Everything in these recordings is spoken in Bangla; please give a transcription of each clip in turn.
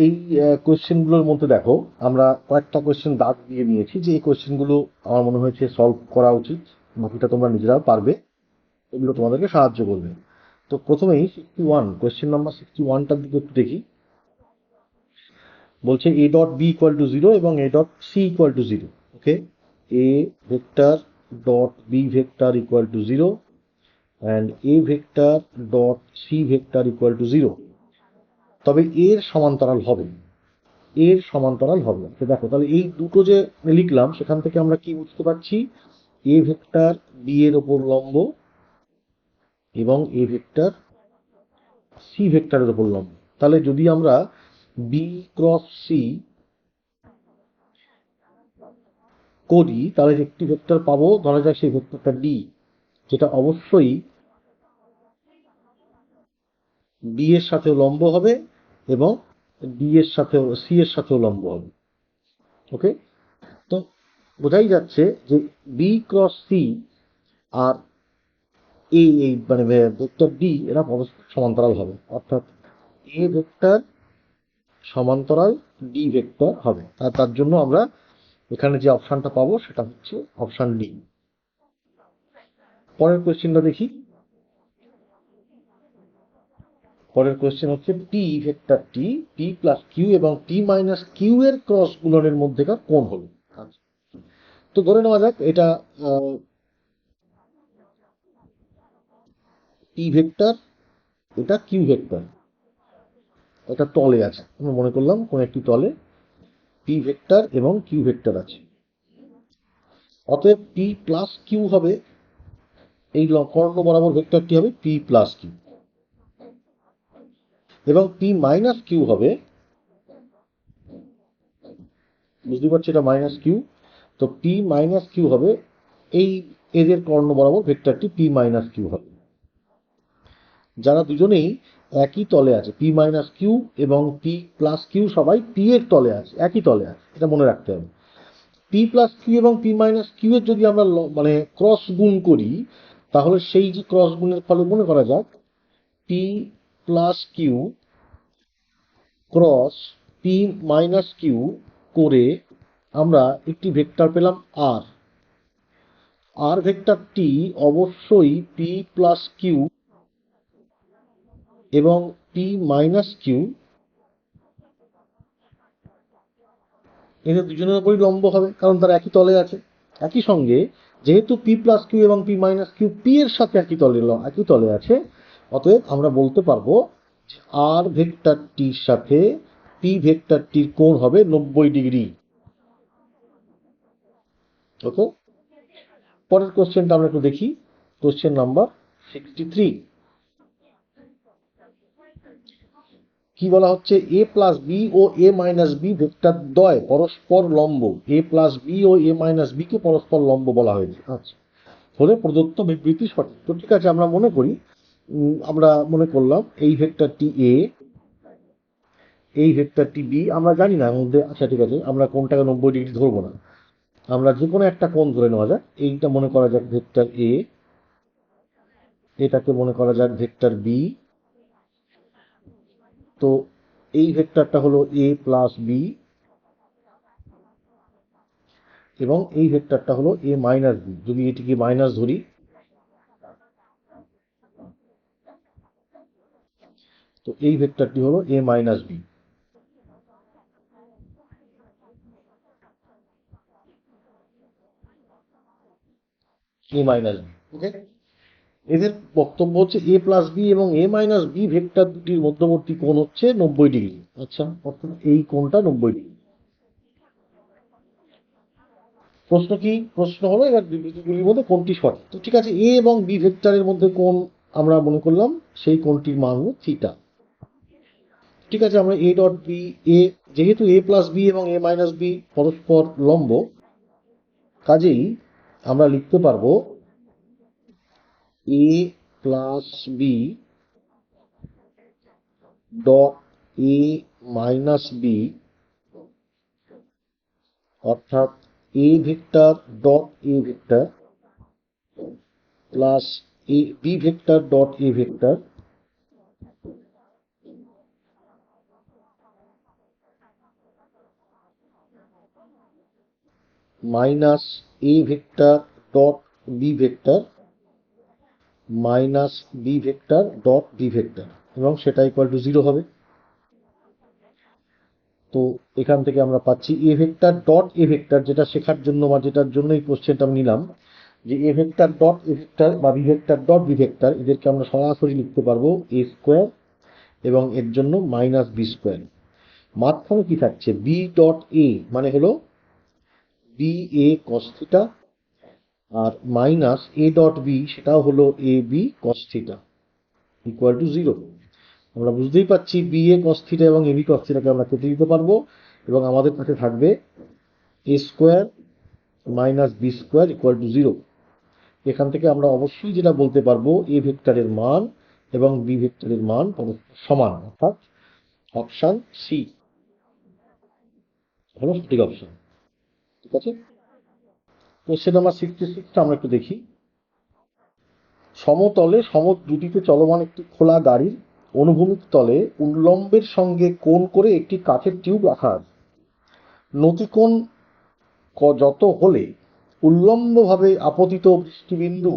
এই কোয়েশ্চেনগুলোর মধ্যে দেখো আমরা কয়েকটা কোয়েশ্চেন দাগ দিয়ে নিয়েছি যে এই কোয়েশ্চেনগুলো আমার মনে হয়েছে সলভ করা উচিত, বাকিটা তোমরা নিজেরাও পারবে, এগুলো তোমাদেরকে সাহায্য করবে। তো প্রথমেই 61, কোয়েশ্চেন নাম্বার 61টার দিকে একটু দেখি। বলছে a dot b equal to zero এবং a dot c equal to zero. Okay, a vector dot b vector equal to zero and a vector dot c vector equal to zero. তবে এর সমান্তরাল হবে, এর সমান্তরাল হবে। তো দেখো তাহলে এই দুটো যে লিখলাম সেখান থেকে আমরা কি বুঝতে পারছি, এ ভেক্টর বি এর ওপর লম্ব এবং এ ভেক্টর সি ভেক্টরের ওপর লম্ব। তাহলে যদি আমরা বি ক্রস সি করি তাহলে একটি ভেক্টর পাবো, ধরা যাক সেই ভেক্টরটা ডি, যেটা অবশ্যই বি এর সাথেও লম্ব হবে এবং ডি এর সাথেও সি এর সাথেও লম্ব হবে। ওকে, তো বোঝাই যাচ্ছে যে বি ক্রস সি আর এই মানে ভেক্টর ডি এরা পরস্পর সমান্তরাল হবে, অর্থাৎ এ ভেক্টর সমান্তরাল ডি ভেক্টর হবে। আর তার জন্য আমরা এখানে যে অপশনটা পাবো সেটা হচ্ছে অপশন ডি। পরের কোয়েশ্চেনটা দেখি। পরের কোয়েশ্চেন হচ্ছে পি ভেক্টর টি পি প্লাস কিউ এবং পি মাইনাস কিউ এর ক্রস গুণনের মধ্যেকার কোণ হলো। আচ্ছা, তো ধরে নেওয়া যাক এটা পি ভেক্টর, এটা কিউ ভেক্টর, এটা তলে আছে, আমরা মনে করলাম কোন একটি তলে পি ভেক্টর এবং কিউ ভেক্টর আছে। অতএব পি প্লাস কিউ হবে, এই কর্ণ বরাবর ভেক্টরটি হবে পি প্লাস কিউ, এবং পি মাইনাস কিউ হবে, বুঝতে পারছি এটা মাইনাস কিউ, তো পি মাইনাস কিউ হবে এই এদের কর্ণ বরাবর ভেক্টরটি পি মাইনাস কিউ হবে। যারা দুজনেই একই তলে আছে, পি মাইনাস কিউ এবং পি প্লাস কিউ সবাই পি এর তলে আছে, একই তলে আছে, এটা মনে রাখতে হবে। পি প্লাস কিউ এবং পি মাইনাস কিউ এর যদি আমরা মানে ক্রস গুণ করি, তাহলে সেই যে ক্রস গুণের ফলে মনে করা যাক P plus Q cross P minus Q করে আমরা একটি ভেক্টর পেলাম আর। আর ভেক্টরটি অবশ্যই পি প্লাস কিউ এবং পি মাইনাস কিউ এদের দুজনের উপরই লম্ব হবে, কারণ তারা একই তলে আছে। একই সঙ্গে যেহেতু পি প্লাস কিউ এবং পি মাইনাস কিউ পি এর সাথে একই তলে আছে, অতএব আমরা বলতে পারবো যে আর ভেক্টরটির সাথে পি ভেক্টরটির কোণ হবে 90 ডিগ্রি। ওকে, পরের কোশ্চেনটা আমরা একটু দেখি। কোশ্চেন নাম্বার 63, কি বলা হচ্ছে, এ প্লাস বি ও এ মাইনাস বি ভেক্টর দ্বয় পরস্পর লম্ব। এ প্লাস বি ও এ মাইনাস বি কে পরস্পর লম্ব বলা হয়েছে। আচ্ছা, হলে প্রদত্ত বিবৃতি সঠিক। তো ঠিক আছে, আমরা মনে করি, আমরা মনে করলাম এই ভেক্টরটি এ, এই ভেক্টরটি বি, আমরা জানি না এর মধ্যে। আচ্ছা ঠিক আছে, আমরা কোনটাকে 90 ডিগ্রি ধরবো না, আমরা যে কোনো একটা কোণ ধরে নেওয়া যাক। এইটা মনে করা যাক ভেক্টর এ, এটাকে মনে করা যাক ভেক্টর বি। তো এই ভেক্টরটা হলো এ প্লাস বি এবং এই ভেক্টরটা হলো এ মাইনাস বি। যদি এটিকে মাইনাস ধরি, তো এই ভেক্টরটি হলো এ মাইনাস বি, এ মাইনাস বি। ওকে, এদের বক্তব্য হচ্ছে এ প্লাস বি এবং এ মাইনাস বি ভেক্টর দুটির মধ্যবর্তী কোণ হচ্ছে 90 ডিগ্রি। আচ্ছা, অর্থাৎ এই কোণটা 90 ডিগ্রি। প্রশ্ন কি, প্রশ্ন হলো এবার বিবৃতিগুলির মধ্যে কোনটি সঠিক। তো ঠিক আছে, এ এবং বি ভেক্টরের মধ্যে কোণ আমরা মনে করলাম সেই কোণটির মান হলো থিটা। ঠিক আছে, আমরা এ ডট বি, এ যেহেতু এ প্লাস বি এবং এ মাইনাস বি পরস্পর লম্ব, কাজেই আমরা লিখতে পারবো a plus b dot a minus b, অর্থাৎ a vector dot a vector plus a b vector dot a vector minus a vector dot b vector minus b vector dot b vector, এবং সেটা ইকুয়াল টু 0 হবে। তো এখান থেকে আমরা পাচ্ছি এ ভেক্টর ডট এ ভেক্টর, যেটা শেখার জন্য বা যেটার জন্য এই কোশ্চেনটা আমি নিলাম, যে a vector dot a vector বা b vector dot b vector, এদেরকে আমরা সরাসরি লিখতে পারবো এ স্কোয়ার এবং এর জন্য মাইনাস বি স্কোয়ার। মাঝখানে কি থাকছে, বি ডট এ মানে হলো বি এ কস থিটা, আর মাইনাস এ ডট বি সেটাও হলো a b cos theta equal to 0। আমরা বুঝতেই পারছি বি এ কস থিটা এবং এ বি কস থিটাকে আমরা কেটে দিতে পারবো, এবং আমাদের কাছে থাকবে a square minus b square equal to 0। এখান থেকে আমরা অবশ্যই যেটা বলতে পারবো, এ ভেক্টরের মান এবং বি ভেক্টরের মান সমান, অর্থাৎ অপশান সি হলো সঠিক অপশান। ঠিক আছে, কোশ্চেন নাম্বার 66টা আমরা একটু দেখি। সমতলে সমদ্রুতিতে চলমান একটি খোলা গাড়ির অনুভূমিক তলে উল্লম্বের সঙ্গে কোণ করে একটি কাঠের টিউব রাখা আছে। নতিকোণ যত হলে উল্লম্বভাবে আপতিত বৃষ্টিবিন্দু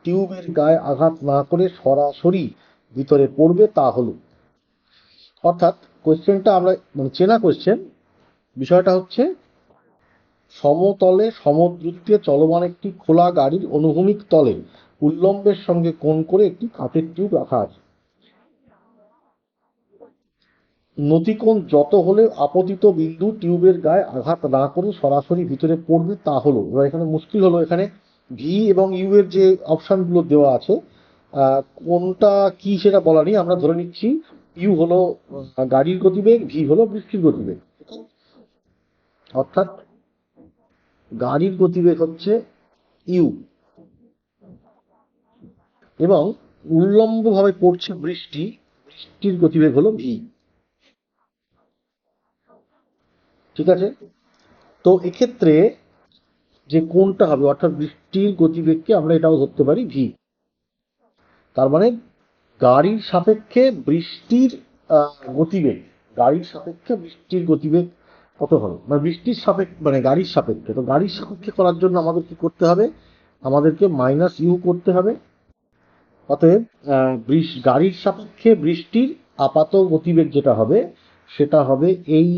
টিউবের গায়ে আঘাত না করে সরাসরি ভিতরে পড়বে তা হলো। অর্থাৎ কোশ্চেনটা আমরা চেনা কোশ্চেন, বিষয়টা হচ্ছে সমতলে সমদ্রুতিতে চলমান একটি খোলা গাড়ির অনুভূমিক তলে উল্লম্বের সঙ্গে কোণ করে একটি কাঠের টিউব রাখা আছে। নতিকোণ যত হলে আপতিত বিন্দু টিউবের গায়ে আঘাত না করে সরাসরি ভিতরে পড়বে তা হলো। এবার এখানে মুশকিল হলো, এখানে ভি এবং ইউ এর যে অপশানগুলো দেওয়া আছে, কোনটা কি সেটা বলা নেই। আমরা ধরে নিচ্ছি ইউ হলো গাড়ির গতিবেগ, ভি হলো বৃষ্টির গতিবেগ। অর্থাৎ গাড়ির গতিবেগ হচ্ছে ইউ এবং উল্লম্বভাবে পড়ছে বৃষ্টি, বৃষ্টির গতিবেগ হলো ভি। ঠিক আছে, তো এক্ষেত্রে যে কোণটা হবে, অর্থাৎ বৃষ্টির গতিবেগকে আমরা এটাও ধরতে পারি ভি। তার মানে গাড়ির সাপেক্ষে বৃষ্টির গতিবেগ, গাড়ির সাপেক্ষে বৃষ্টির গতিবেগ কত হবে, মানে বৃষ্টির সাপেক্ষে মানে গাড়ির সাপেক্ষে। তো গাড়ির সাপেক্ষে করার জন্য আমাদের কি করতে হবে, আমাদেরকে মাইনাস ইউ করতে হবে। অতএব গাড়ির সাপেক্ষে বৃষ্টির আপাত গতিবেগ যেটা হবে, সেটা হবে এই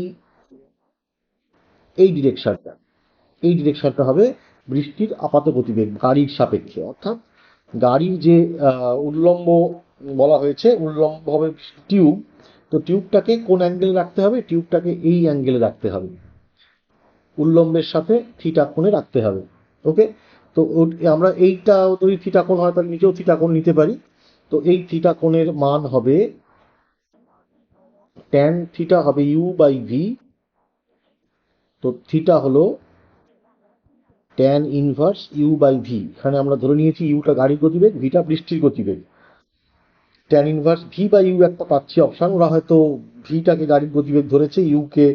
এই ডিরেকশনটা, এই ডিরেকশনটা হবে বৃষ্টির আপাত গতিবেগ গাড়ির সাপেক্ষে। অর্থাৎ গাড়ির যে উল্লম্ব বলা হয়েছে, উল্লম্ব হবে টিউব, তো টিউবটাকে কোন অ্যাঙ্গেলে রাখতে হবে, টিউবটাকে এই অ্যাঙ্গেলে রাখতে হবে, উল্লম্বের সাথে থিটা কোণে রাখতে হবে। ওকে, তো আমরা এইটা যদি থিটা কোণ হয় তাহলে নিচেও থিটা কোণ নিতে পারি। তো এই থিটা কোণের মান হবে ট্যান থিটা হবে ইউ বাই ভি। তো থিটা হলো tan inverse U by V. এখানে আমরা ধরে নিয়েছি ইউটা গাড়ির গতিবেগ, ভিটা বৃষ্টির গতিবেগ। Tan inverse V by U একটা পাচ্ছি অপশান, ওরা হয়তো ভিটাকে গাড়ির গতিবেগ ধরেছে, ইউকে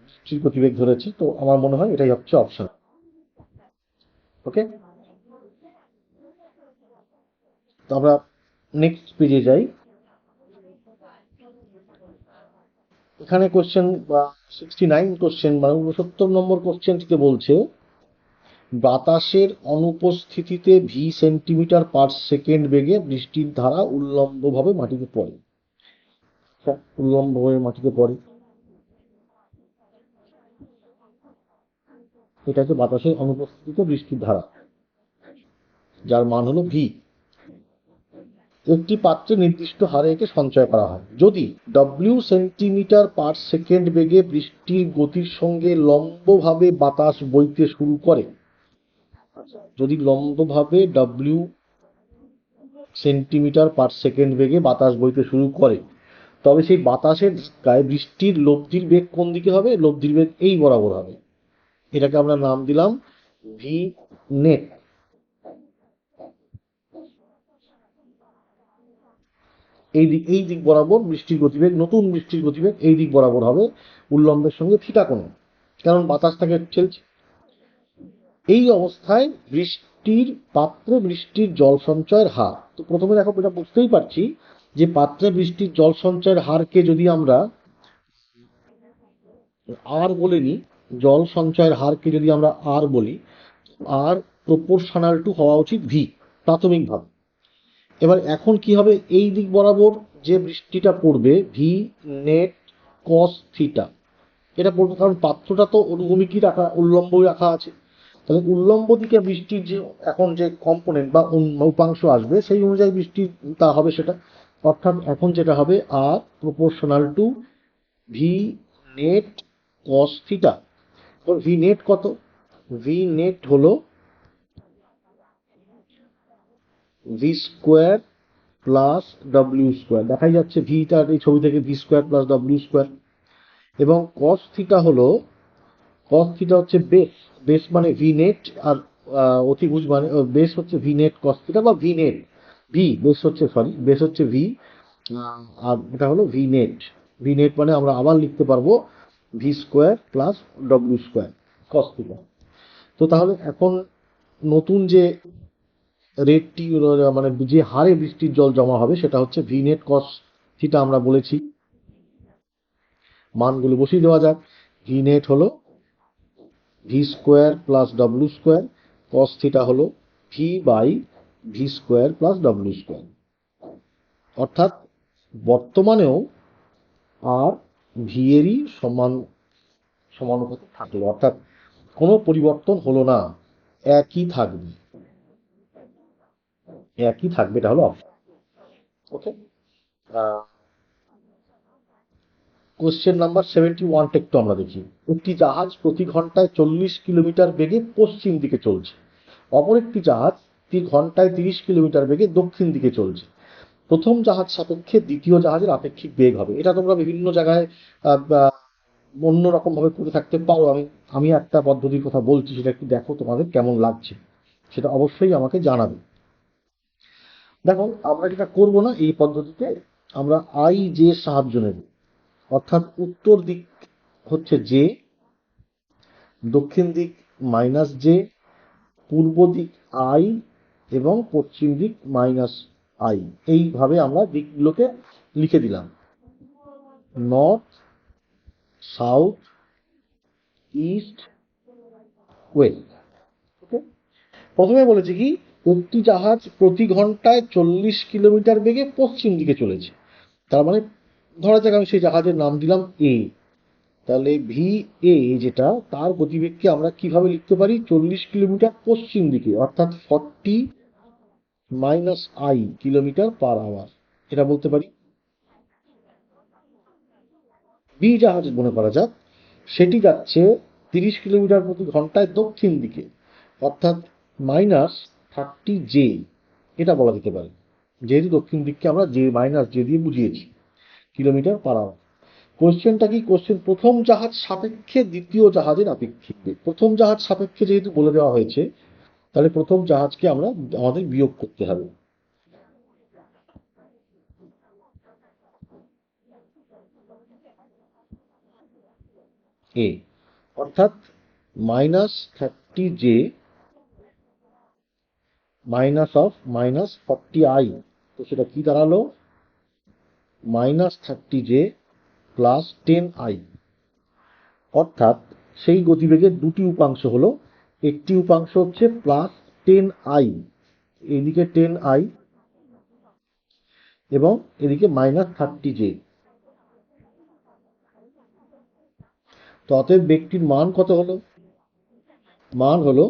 বৃষ্টির গতিবেগ ধরেছে। তো আমার মনে হয় এটাই হচ্ছে অপশান। ওকে, তো আমরা নেক্সট পেজে যাই। এখানে কোশ্চেন 69 কোশ্চেন মানে 69 নম্বর কোশ্চেনটিতে বলছে, বাতাসের অনুপস্থিতিতে ভি সেন্টিমিটার পার সেকেন্ড বেগে বৃষ্টির ধারা উল্লম্বভাবে মাটিতে পড়ে। উল্লম্বভাবে মাটিতে পড়ে, এটা হচ্ছে বাতাসের অনুপস্থিতিতে বৃষ্টির ধারা, যার মান হলো ভি। একটি পাত্রে নির্দিষ্ট হারে একে সঞ্চয় করা হয়। যদি ডব্লিউ সেন্টিমিটার পার সেকেন্ড বেগে বৃষ্টির গতির সঙ্গে লম্বভাবে বাতাস বইতে শুরু করে, যদি লম্বভাবে ডব্লিউ সেন্টিমিটার পার সেকেন্ড বেগে বাতাস বইতে শুরু করে, তবে সেই বাতাসের ধাক্কায় বৃষ্টির লব্ধির বেগ কোন দিকে হবে, লব্ধির বেগ এই বরাবর হবে। এটাকে আমরা নাম দিলাম ভি নেট। এই দিক বরাবর বৃষ্টির গতিবেগ, নতুন বৃষ্টির গতিবেগ এই দিক বরাবর হবে উল্লম্বের সঙ্গে থিটা কোণে, কারণ বাতাসটাকে ঠেলছে। এই অবস্থায় পাত্রে বৃষ্টির জল সঞ্চয়ের হার, তো প্রথমে দেখো এটা বুঝতেই পারছি যে পাত্রে বৃষ্টির জল সঞ্চয়ের হারকে যদি আমরা আর বলে নিই, জল সঞ্চয়ের হারকে যদি আমরা আর বলি, আর প্রপোর্শনাল টু হওয়া উচিত ভি প্রাথমিকভাবে। এবার এখন কি হবে, এই দিক বরাবর যে বৃষ্টিটা পড়বে ভি নেট কস থিটা এটা পড়বে, কারণ পাত্রটা তো অনুভূমিকই রাখা, উল্লম্বই রাখা আছে। তাহলে উল্লম্ব দিকে বৃষ্টির যে এখন যে কম্পোনেন্ট বা উপাংশ আসবে সেই অনুযায়ী বৃষ্টি তা হবে সেটা। অর্থাৎ এখন যেটা হবে আর proportional to v net cos theta. V net কত? ভি নেট হলো ভি স্কোয়ার প্লাস ডব্লিউ স্কোয়ার, দেখাই যাচ্ছে ভিটা এই ছবি থেকে ভি স্কোয়ার প্লাস ডব্লিউ স্কোয়ার। এবং কস থিটা হলো, কস থিটা হচ্ছে বেস, বেস মানে ভি নেট, আর অতিভুজ মানে বেস হচ্ছে ভি নেট কস থিটা বা ভি নেট। ভি বেস হচ্ছে, সরি বেস হচ্ছে ভি, আর এটা হলো ভি নেট। ভি নেট মানে আমরা আবার লিখতে পারবো ভি স্কোয়ার প্লাস ডব্লিউ স্কোয়ার কস থিটা। তো তাহলে এখন নতুন যে রেটটি মানে যে হারে বৃষ্টির জল জমা হবে সেটা হচ্ছে ভি নেট কস থিটা। আমরা বলেছি মানগুলো বসিয়ে দেওয়া যাক। ভি নেট হলো ভি স্কোয়ার প্লাস ডব্লিউ স্কোয়ার, কস থিটা হলো v by v square plus ডব্লিউ স্কোয়ার। অর্থাৎ বর্তমানেও আর ভি এরই সমানুপাতে থাকলো, অর্থাৎ কোনো পরিবর্তন হলো না, একই থাকবে, একই থাকবে, এটা হলো অপশন। ওকে, কোশ্চেন নাম্বার 71 একটু আমরা দেখি। একটি জাহাজ প্রতি ঘন্টায় 40 কিলোমিটার বেগে পশ্চিম দিকে চলছে, অপর একটি জাহাজ ঘন্টায় 30 কিলোমিটার বেগে দক্ষিণ দিকে চলছে। প্রথম জাহাজ সাপেক্ষে দ্বিতীয় জাহাজের আপেক্ষিক বেগ হবে। এটা তোমরা বিভিন্ন জায়গায় অন্য রকম ভাবে করে থাকতে পারো। আমি আমি একটা পদ্ধতির কথা বলছি, সেটা একটু দেখো তোমাদের কেমন লাগছে, সেটা অবশ্যই আমাকে জানাবে। দেখো, আমরা যেটা করবো না এই পদ্ধতিতে, আমরা আই জে সাহায্য নেব। অর্থাৎ উত্তর দিক হচ্ছে জে, দক্ষিণ দিক মাইনাস জে, পূর্ব দিক আই এবং পশ্চিম দিক মাইনাস আই। এইভাবে আমরা দিকগুলোকে লিখে দিলাম, নর্থ, সাউথ, ইস্ট, ওয়েস্ট। ওকে, প্রথমে বলেছে কি, একটি জাহাজ প্রতি ঘন্টায় 40 কিলোমিটার বেগে পশ্চিম দিকে চলেছে। তার মানে ধরা যাক আমি সেই জাহাজের নাম দিলাম এ। তাহলে ভি এ যেটা, তার গতিবেগকে আমরা কিভাবে লিখতে পারি, 40 কিলোমিটার পশ্চিম দিকে, অর্থাৎ 40 minus I kilometre per hour, এটা বলতে পারি। বি জাহাজ মনে করা যাক, সেটি যাচ্ছে 30 কিলোমিটার প্রতি ঘন্টায় দক্ষিণ দিকে, অর্থাৎ -30 জে, এটা বলা যেতে পারে, যেহেতু দক্ষিণ দিককে আমরা জে মাইনাস জে দিয়ে বুঝিয়েছি, কিলোমিটার পার আওয়ার। কোশ্চেনটা কি, কোশ্চেন প্রথম জাহাজ সাপেক্ষে দ্বিতীয় জাহাজের আপেক্ষিক বেগ। প্রথম জাহাজ সাপেক্ষে যেহেতু বলে দেওয়া হয়েছে, তাহলে প্রথম জাহাজকে আমরা আমাদের বিয়োগ করতে হবে। এ, অর্থাৎ -30 জে মাইনাস অফ -40 আই, তো সেটা কি দাঁড়ালো, -30 জে প্লাস 10 আই। অর্থাৎ সেই গতিবেগের দুটি উপাংশ হলো, একটি উপাংশ হচ্ছে +10 আই, এদিকে 10 আই এবং এদিকে -30 জে। তো অতএব বেগটির মান কত হলো, মান হলো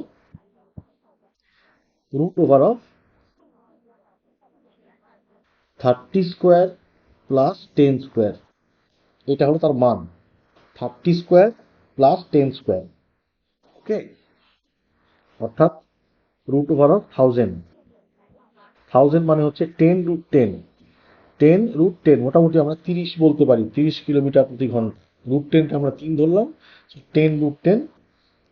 √অফ 30 স্কোয়ার প্লাস 10 স্কোয়ার, এটা হলো তার মান, 30 স্কোয়ার প্লাস 10 স্কোয়ার। ওকে, অর্থাৎ √অফ 1000, 1000 মানে হচ্ছে 10√10, 10√10 মোটামুটি আমরা 30 বলতে পারি, 30 কিলোমিটার প্রতি ঘন্টা। √10কে আমরা 3 ধরলাম, 10√10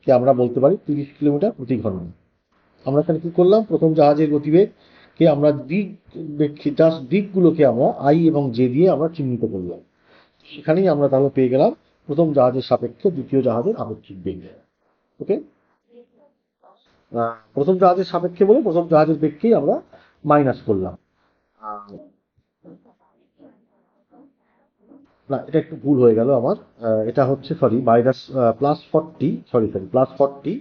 কে আমরা বলতে পারি 30 কিলোমিটার প্রতি ঘন্টা। আমরা এখানে কি করলাম, প্রথম জাহাজের গতিবেগ কে আমরা জাস্ট দিকগুলোকে আমরা আই এবং জে দিয়ে আমরা চিহ্নিত করলাম। সেখানেই আমরা তাহলে পেয়ে গেলাম প্রথম জাহাজের সাপেক্ষে দ্বিতীয় জাহাজের আপেক্ষিক বেগ। ওকে, প্রথম জাহাজের সাপেক্ষে বলে প্রথম জাহাজের বেগকেই আমরা মাইনাস করলাম। না, এটা একটু ভুল হয়ে গেল আমার। এটা হচ্ছে সরি মাইনাস +40, +40।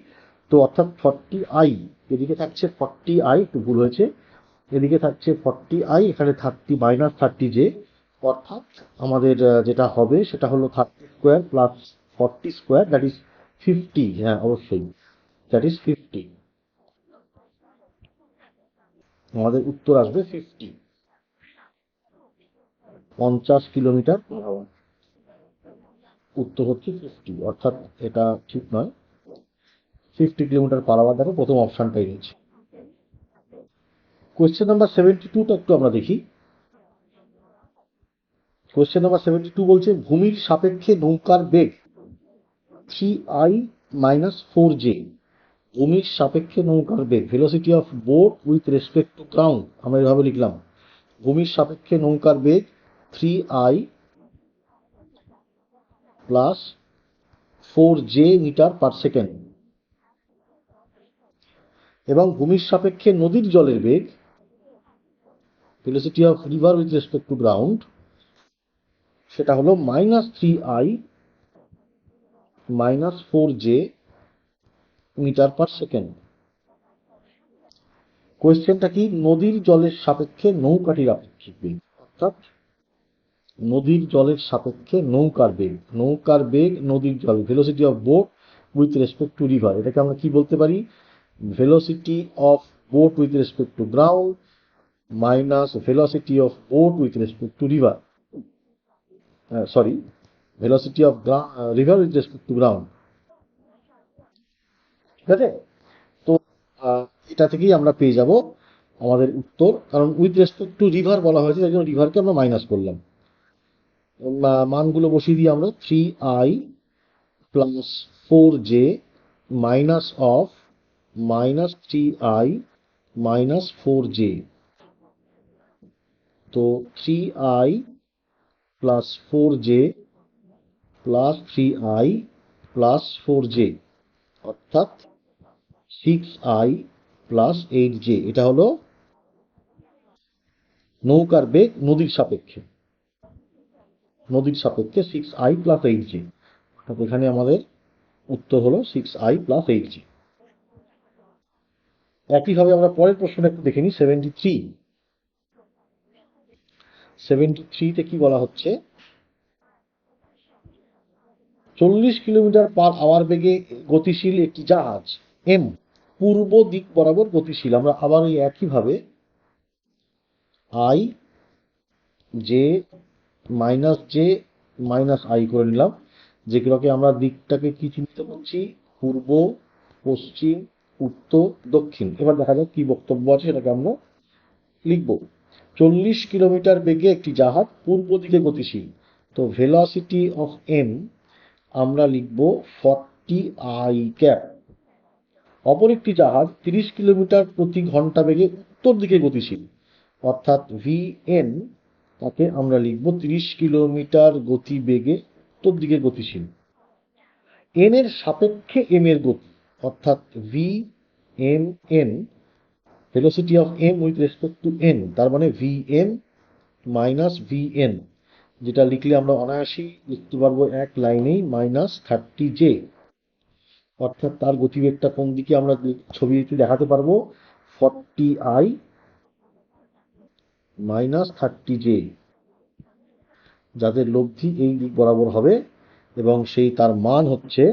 তো অর্থাৎ 40i, এদিকে থাকছে 40i, একটু ভুল হয়েছে, এদিকে থাকছে 40i, এখানে 30 - 30j, অর্থাৎ আমাদের যেটা হবে সেটা হলো 30² + 40², দ্যাট ইজ 50। হ্যাঁ, অবশ্যই, দ্যাট ইজ 50। আমাদের উত্তর আসবে 50, 50 কিলোমিটার/আওয়ার। উত্তর হচ্ছে 50, অর্থাৎ এটা ঠিক নয়। 50 কিলোমিটার/আওয়ার দেখো, প্রথম অপশানটাই রয়েছে। কোয়েশ্চেন নাম্বার 72টা একটু আমরা দেখি। কোয়েশ্চেন নাম্বার 72 বলছে ভূমির সাপেক্ষে নৌকার বেগ 3i - 4j। ভূমির সাপেক্ষে নৌকার বেগ, velocity of boat with respect to ground, আমরা এভাবে লিখলাম। ভূমির সাপেক্ষে নৌকার বেগ 3i + 4j মিটার/সেকেন্ড, এবং ভূমির সাপেক্ষে নদীর জলের বেগ, velocity of river with respect to ground, সেটা হলো -3i - 4j মিটার/সেকেন্ড। কোয়েশ্চেনটা কি, নদীর জলের সাপেক্ষে নৌকাটির আপেক্ষিক বেগ, অর্থাৎ নদীর জলের সাপেক্ষে নৌকার বেগ, নৌকার বেগ নদীর জল, velocity of boat with respect to river, এটাকে আমরা কি বলতে পারি, velocity of boat with respect to ground minus velocity of boat with respect to river, sorry, velocity of river with respect to ground. ঠিক আছে? তো এটা থেকেই আমরা পেয়ে যাব আমাদের উত্তর, কারণ উইথ রেসপেক্ট টু রিভার বলা হয়েছে, তাই জন্য রিভারকে আমরা মাইনাস করলাম। মানগুলো বসিয়ে দিই আমরা, 3i + 4j minus of -3i - 4j। তো 3i + 4j + 3i + 4j, অর্থাৎ 6i + 8j। এটা হলো নৌকার বেগ নদীর সাপেক্ষে, নদীর সাপেক্ষে 6i + 8j, অর্থাৎ এখানে আমাদের উত্তর হলো 6i + 8j। একইভাবে আমরা পরের প্রশ্নটা একটু দেখে নিই। 73তে কি বলা হচ্ছে, 40 কিলোমিটার/আওয়ার বেগে গতিশীল একটি জাহাজ এম পূর্ব দিক বরাবর গতিশীল। আমরা আবার ওই একইভাবে i জে -j -i করে নিলাম, যেগুলোকে আমরা দিকটাকে কি চিহ্নিত করছি, পূর্ব, পশ্চিম, উত্তর, দক্ষিণ। এবার দেখা যাক কি বক্তব্য আছে, সেটাকে আমরা লিখব। 40 কিলোমিটার বেগে একটি জাহাজ পূর্ব দিকে গতিশীল, তো ভেলোসিটি অফ এম আমরা লিখব 40i ক্যাপ। অপর একটি জাহাজ 30 কিলোমিটার/ঘন্টা বেগে উত্তর দিকে গতিশীল, অর্থাৎ ভিএন, তাকে আমরা লিখব 30 কিলোমিটার গতি বেগে উত্তর দিকে গতিশীল। এন এর সাপেক্ষে এম এর গতি, অর্থাৎ V M N, velocity of M with respect to N, তার মানে ভিএম - ভিএন, যেটা লিখলে আমরা অনায়াসেই লিখতে পারবো এক লাইনেই -30j, অর্থাৎ তার গতিবেগটা কোন দিকে আমরা ছবিতে দেখাতে পারবো, 40i - 30j, যাদের লব্ধি এই দিক বরাবর হবে, এবং সেই তার মান হচ্ছে,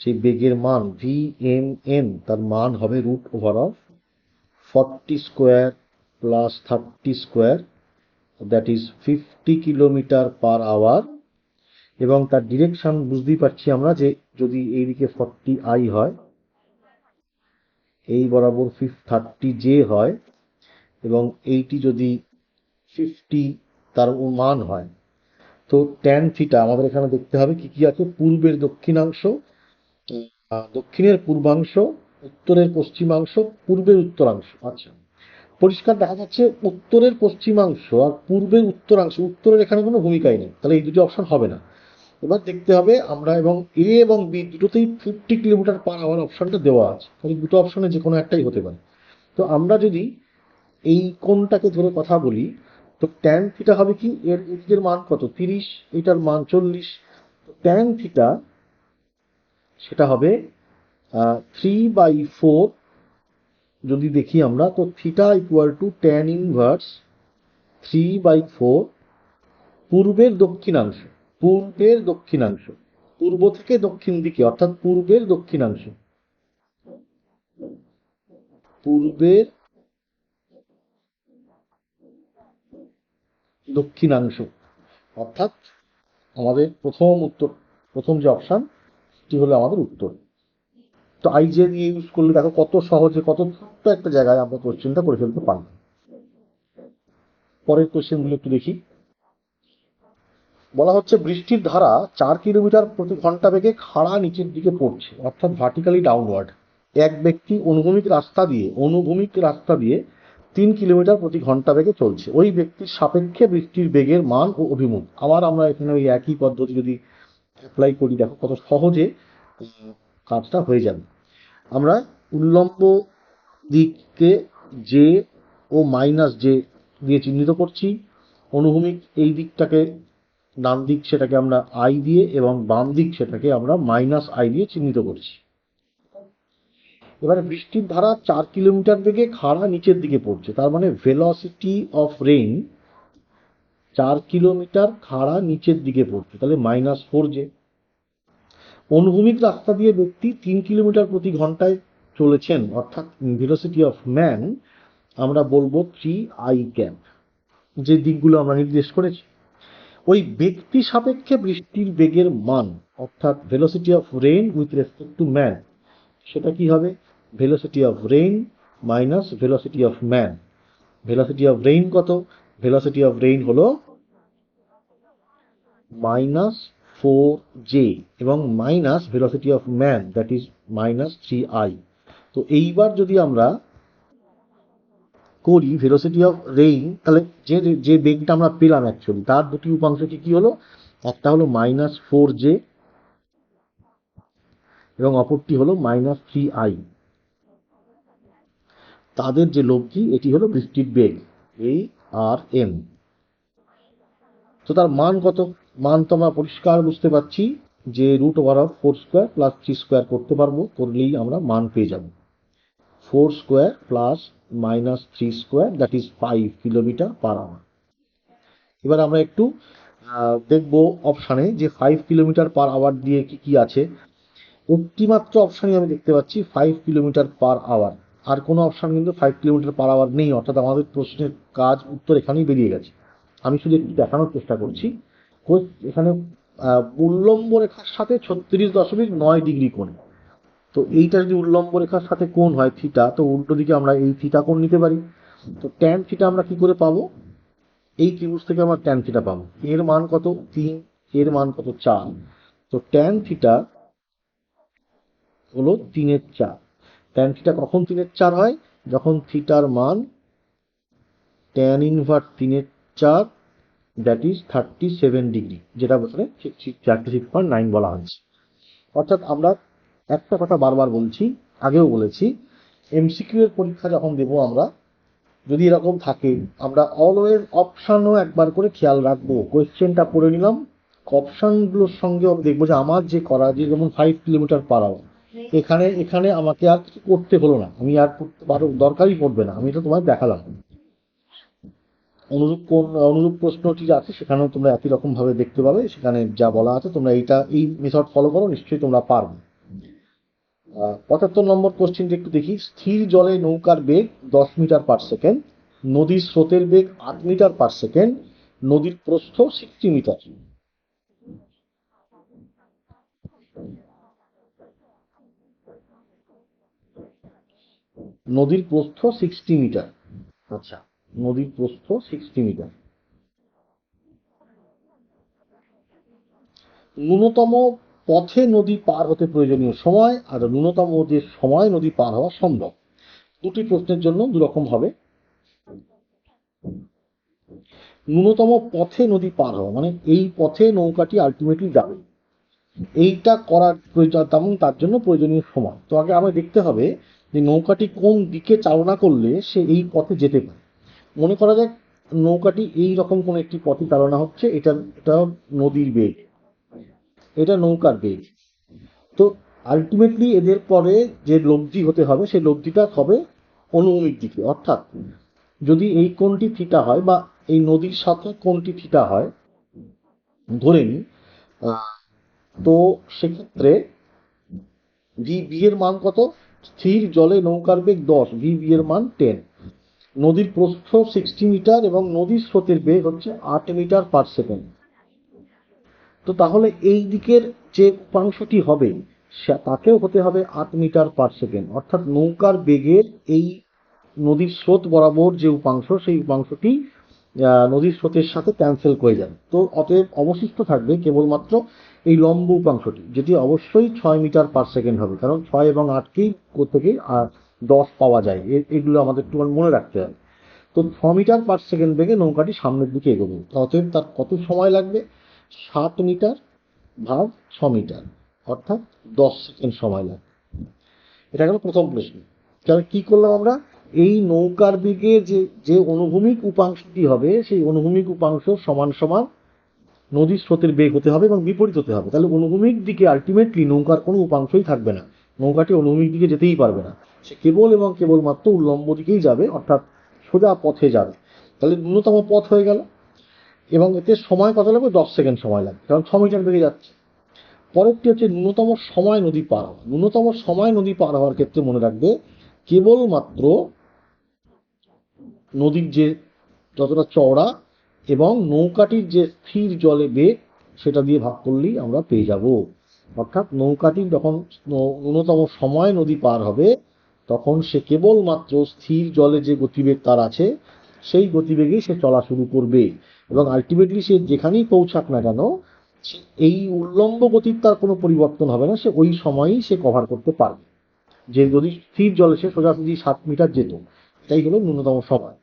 সেই বেগের মান ভিএমএন, তার মান হবে √ওভার 40² + 30², দ্যাট ইজ 50 কিলোমিটার/আওয়ার। এবং তার ডিরেকশন বুঝতেই পারছি আমরা, যে যদি এইদিকে 40i হয়, এই বরাবর 30j হয়, এবং এইটি যদি 50 তার মান হয়, তো ট্যান থিটা আমাদের এখানে দেখতে হবে কি কি আছে, পূর্বের দক্ষিণাংশ, দক্ষিণের পূর্বাংশ, উত্তরের পশ্চিমাংশ, পূর্বের উত্তরাংশ। আচ্ছা, পরিষ্কার দেখা যাচ্ছে উত্তরের পশ্চিমাংশ আর পূর্বের উত্তরাংশ, উত্তরের এখানে কোনো ভূমিকাই নেই, তাহলে এই দুটি অপশন হবে না। এবার দেখতে হবে আমরা, এবং এ এবং বি দুটোতেই 50 কিলোমিটার/আওয়ার অপশনটা দেওয়া আছে, তাহলে দুটো অপশনে যে কোনো একটাই হতে পারে। তো আমরা যদি এই কোণটাকে ধরে কথা বলি, তো ট্যান থিটা হবে কি, এর এদিকের মান কত 30, এটার মান 40। তো ট্যান থিটা সেটা হবে 3/4। যদি দেখি আমরা, তো theta equal two tan inverse 3/4 পূর্বের দক্ষিণাংশ। পূর্বের দক্ষিণাংশ, পূর্ব থেকে দক্ষিণ দিকে, অর্থাৎ পূর্বের দক্ষিণাংশ, পূর্বের দক্ষিণাংশ, অর্থাৎ আমাদের প্রথম যে অপশন সেটি হলো আমাদের উত্তর। তো আইজে দিয়ে ইউজ করলে দেখো কত সহজে, কত ছোট্ট একটা জায়গায় আমরা কোশ্চেনটা করে ফেলতে পারি। পরের কোশ্চেনগুলো একটু দেখি। বলা হচ্ছে বৃষ্টির ধারা 4 কিলোমিটার প্রতি ঘন্টা বেগে খাড়া নিচের দিকে পড়ছে, অর্থাৎ ভার্টিক্যালি ডাউনওয়ার্ড। এক ব্যক্তি অনুভূমিক রাস্তা দিয়ে 3 কিলোমিটার প্রতি ঘন্টা বেগে চলছে। ওই ব্যক্তির সাপেক্ষে বৃষ্টির বেগের মান ও অভিমুখ। আবার আমরা এখানে ওই একই পদ্ধতি যদি অ্যাপ্লাই করি, দেখো কত সহজে কাজটা হয়ে যাবে। আমরা উল্লম্ব দিককে জে ও মাইনাস জে দিয়ে চিহ্নিত করছি। অনুভূমিক এই দিকটাকে, ডান দিক সেটাকে আমরা আই দিয়ে, এবং বাম দিক সেটাকে আমরা মাইনাস আই দিয়ে চিহ্নিত করছি। এবারে বৃষ্টির ধারা 4 কিলোমিটার বেগে খাড়া নিচের দিকে পড়ছে, তার মানে ভেলোসিটি অফ রেইন 4 কিলোমিটার খাড়া নিচের দিকে পড়ছে, তাহলে -4j। অনুভূমিক রাস্তা দিয়ে ব্যক্তি 3 কিলোমিটার প্রতি ঘন্টায় চলেছেন, অর্থাৎ ভেলোসিটি অফ ম্যান আমরা বলবো 3i ক্যাপ, যে দিকগুলো আমরা নির্দেশ করেছি। ওই ব্যক্তি সাপেক্ষে বৃষ্টির বেগের মান, অর্থাৎ velocity of rain with respect to man, সেটা কি হবে velocity of rain minus velocity of man. Velocity of rain কত, ভেলোসিটি অফ রেইন হলো -4j, এবং minus velocity of man that is -3i। তো এইবার যদি আমরা করি ভেলোসিটি অফ রেইন, তাহলে যে বেগটা আমরা পেলাম অ্যাকচুয়ালি তার দুটি উপাংশ কি হলো, একটা হলো -4j এবং অপরটি হলো -3i। তাদের যে লব্ধি, এটি হলো বৃষ্টির বেগ, এই আর এম। তো তার মান কত, মান তো আমরা পরিষ্কার বুঝতে পারছি যে √4² + 3² করতে পারবো, করলেই আমরা মান পেয়ে যাব। 4² + -3² দ্যাট ইজ 5 কিলোমিটার/আওয়ার। এবার আমরা একটু দেখবো অপশানে যে 5 কিলোমিটার/আওয়ার দিয়ে কি কি আছে। একটি মাত্র অপশানই আমি দেখতে পাচ্ছি 5 কিলোমিটার/আওয়ার, আর কোনো অপশান কিন্তু 5 কিলোমিটার/আওয়ার নেই, অর্থাৎ আমাদের প্রশ্নের কাজ উত্তর এখানেই বেরিয়ে গেছে। আমি শুধু একটু দেখানোর চেষ্টা করছি। এখানে উল্লম্ব রেখার সাথে 36.9 ডিগ্রি কোণ। তো এইটা যদি উল্লম্ব রেখার সাথে কোণ হয় থিটা, তো উল্টো দিকে আমরা এই থিটা কোণ নিতে পারি। তো ট্যান থিটা আমরা কি করে পাবো, এই ত্রিভুজ থেকে আমরা ট্যান থিটা পাবো। এর মান কত 3, এর মান কত 4। তো ট্যান থিটা হলো 3/4। ট্যান থিটা কখন 3/4 হয়, যখন থিটার মান tan inverse 3/4 that is 37 degree, যেটা বছরে 36.9 বলা হচ্ছে। অর্থাৎ আমরা একটা কথা বারবার বলছি, আগেও বলেছি, এমসিকিউ এর পরীক্ষা যখন দেবো আমরা, যদি এরকম থাকে, আমরা অলওয়েজ অপশানও একবার করে খেয়াল রাখবো। কোয়েশ্চেনটা পড়ে নিলাম, অপশানগুলোর সঙ্গে আমি দেখবো যে আমার যে করা, যে যেমন 5 কিলোমিটার/আওয়ার, এখানে আমাকে আর কিছু করতে হলো না, আমি আর করতে পারো দরকারই পড়বে না, আমি এটা তোমায় দেখালাম। অনুরূপ প্রশ্নটি আছে সেখানেও তোমরা একই রকম ভাবে দেখতে পাবে, সেখানে যা বলা আছে তোমরা এই মেথড ফলো করো, নিশ্চয়ই তোমরা পারবে। 75 নম্বর কোশ্চেনটি একটু দেখি। স্থির জলে নৌকার বেগ 10 মিটার/সেকেন্ড, নদীর স্রোতের বেগ 8 মিটার/সেকেন্ড, নদীর প্রস্থ 60 মিটার। নদীর প্রস্থ 60 মিটার। আচ্ছা, নদীর প্রস্থ 60 মিটার। ন্যূনতম পথে নদী পার হতে প্রয়োজনীয় সময় আর ন্যূনতম যে সময় নদী পার হওয়া সম্ভব, দুটি প্রশ্নের জন্য দুরকম হবে। ন্যূনতম পথে নদী পার হওয়া মানে এই পথে নৌকাটি আলটিমেটলি যাবে, এইটা করার প্রয়োজন, তেমন তার জন্য প্রয়োজনীয় সময়। তো আগে আমায় দেখতে হবে যে নৌকাটি কোন দিকে চালনা করলে সে এই পথে যেতে পারে। মনে করা যাক নৌকাটি এই রকম কোন একটি পথে চালনা হচ্ছে, এটা নদীর বেগ, এটা নৌকার বেগ। তো আলটিমেটলি এদের পরে যে লব্ধি হতে হবে সেই লব্ধিটা হবে অনুভূমিক দিকে, অর্থাৎ যদি এই কোণটি থিটা হয় বা এই নদীর সাথে কোণটি থিটা হয় ধরে নিই, তো সেক্ষেত্রে ভি বি এর মান কত? স্থির জলে নৌকার বেগ 10, ভি বি এর মান 10, নদীর প্রস্থ 60 মিটার এবং নদীর স্রোতের বেগ হচ্ছে 8 মিটার পার সেকেন্ড। তো তাহলে এই দিকের যে উপাংশটি হবে তাকেও হতে হবে 8 মিটার পার সেকেন্ড, অর্থাৎ নৌকার বেগের এই নদীর স্রোত বরাবর যে উপাংশ সেই উপাংশটি নদীর স্রোতের সাথে ক্যান্সেল হয়ে যাবে। তো অতএব অবশিষ্ট থাকবে কেবলমাত্র এই লম্ব উপাংশটি, যেটি অবশ্যই 6 মিটার পার সেকেন্ড হবে, কারণ 6 এবং 8কেই থেকে 10 পাওয়া যায়, এগুলো আমাদের একটু মনে রাখতে হবে। তো 6 মিটার পার সেকেন্ড বেগে নৌকাটি সামনের দিকে এগোবে। অতএব তার কত সময় লাগবে? 7 মিটার ভাগ 6 মিটার, অর্থাৎ 10 সেকেন্ড সময় লাগবে। এটা গেল প্রথম প্রশ্ন। তাহলে কি করলাম আমরা? এই নৌকার দিকে যে যে অনুভূমিক উপাংশটি হবে সেই অনুভূমিক উপাংশ সমান সমান নদীর স্রোতের বেগ হতে হবে এবং বিপরীত হতে হবে। তাহলে অনুভূমিক দিকে আলটিমেটলি নৌকার কোনো উপাংশই থাকবে না, নৌকাটি অনুভূমিক দিকে যেতেই পারবে না, সে কেবল এবং কেবলমাত্র উল্লম্ব দিকেই যাবে, অর্থাৎ সোজা পথে যাবে। তাহলে ন্যূনতম পথ হয়ে গেল, এবং এতে সময় কত লাগবে? 10 সেকেন্ড সময় লাগবে, কারণ 6 মিটার বেগে যাচ্ছে। পরেরটি হচ্ছে ন্যূনতম সময় নদী পার হওয়া। ন্যূনতম সময় নদী পার হওয়ার ক্ষেত্রে মনে রাখবে কেবলমাত্র নদীর যে যতটা চওড়া এবং নৌকাটির যে স্থির জলে বেগ সেটা দিয়ে ভাগ করলেই আমরা পেয়ে যাব। অর্থাৎ নৌকাটির যখন ন্যূনতম সময় নদী পার হবে তখন সে কেবলমাত্র স্থির জলে যে গতিবেগ তার আছে সেই গতিবেগেই সে চলা শুরু করবে, এবং আলটিমেটলি সে যেখানেই পৌঁছাক না কেন এই উল্লম্ব গতির তার কোনো পরিবর্তন হবে না, সে ওই সময়ই সে কভার করতে পারবে। যে যদি স্থির জলে সে সোজাসুজি 7 মিটার যেত, এটাই হলো ন্যূনতম সময়।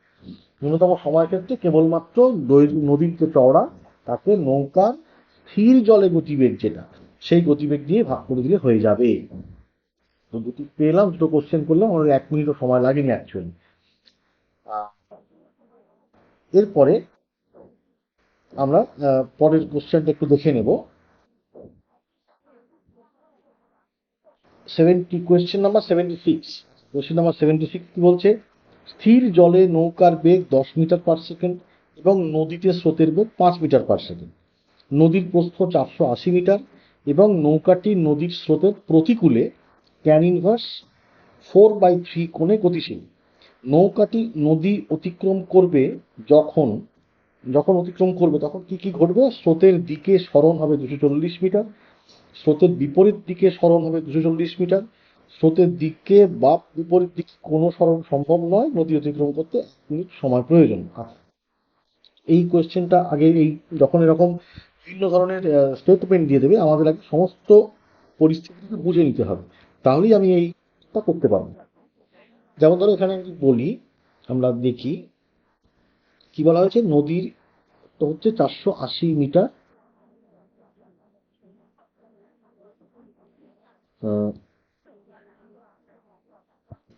ন্যূনতম সময়ের ক্ষেত্রে কেবলমাত্র নদীর যে চওড়া তাকে নৌকার স্থির জলে গতিবেগ যেটা সেই গতিবেগ দিয়ে ভাগ করে দিলে হয়ে যাবে। তো দুটি পেলাম, দুটো কোশ্চেন করলাম, আমাদের 1 মিনিটও সময় লাগেনি অ্যাকচুয়ালি। এরপরে আমরা পরের কোশ্চেনটা একটু দেখে নেব। Question number 76। কোশ্চেন নাম্বার 76 কি বলছে? স্থির জলে নৌকার বেগ 10 মিটার পার সেকেন্ড এবং নদীতে স্রোতের বেগ 5 মিটার পার সেকেন্ড। নদীর প্রস্থ 480 মিটার এবং নৌকাটি নদীর স্রোতের প্রতিকূলে ট্যান ইনভার্স 4/3 কোণে গতিশীল। নৌকাটি নদী অতিক্রম করবে, যখন যখন অতিক্রম করবে তখন কি কি ঘটবে? স্রোতের দিকে সরণ হবে 240 মিটার, স্রোতের বিপরীত দিকে সরণ হবে 240 মিটার, স্রোতের দিকে বা বিপরীত দিকে কোনো সরণ সম্ভব নয়, নদী অতিক্রম করতে 1 মিনিট সময় প্রয়োজন। এই কোয়েশ্চেনটা আগে এই যখন এরকম বিভিন্ন ধরনের স্টেটমেন্ট দিয়ে দেবে আমাদের আগে সমস্ত পরিস্থিতিকে বুঝে নিতে হবে, তাহলেই আমি এইটা করতে পারবো। যেমন ধরো এখানে আমি বলি, আমরা দেখি কি বলা হয়েছে। নদীর তো হচ্ছে 480 মিটার,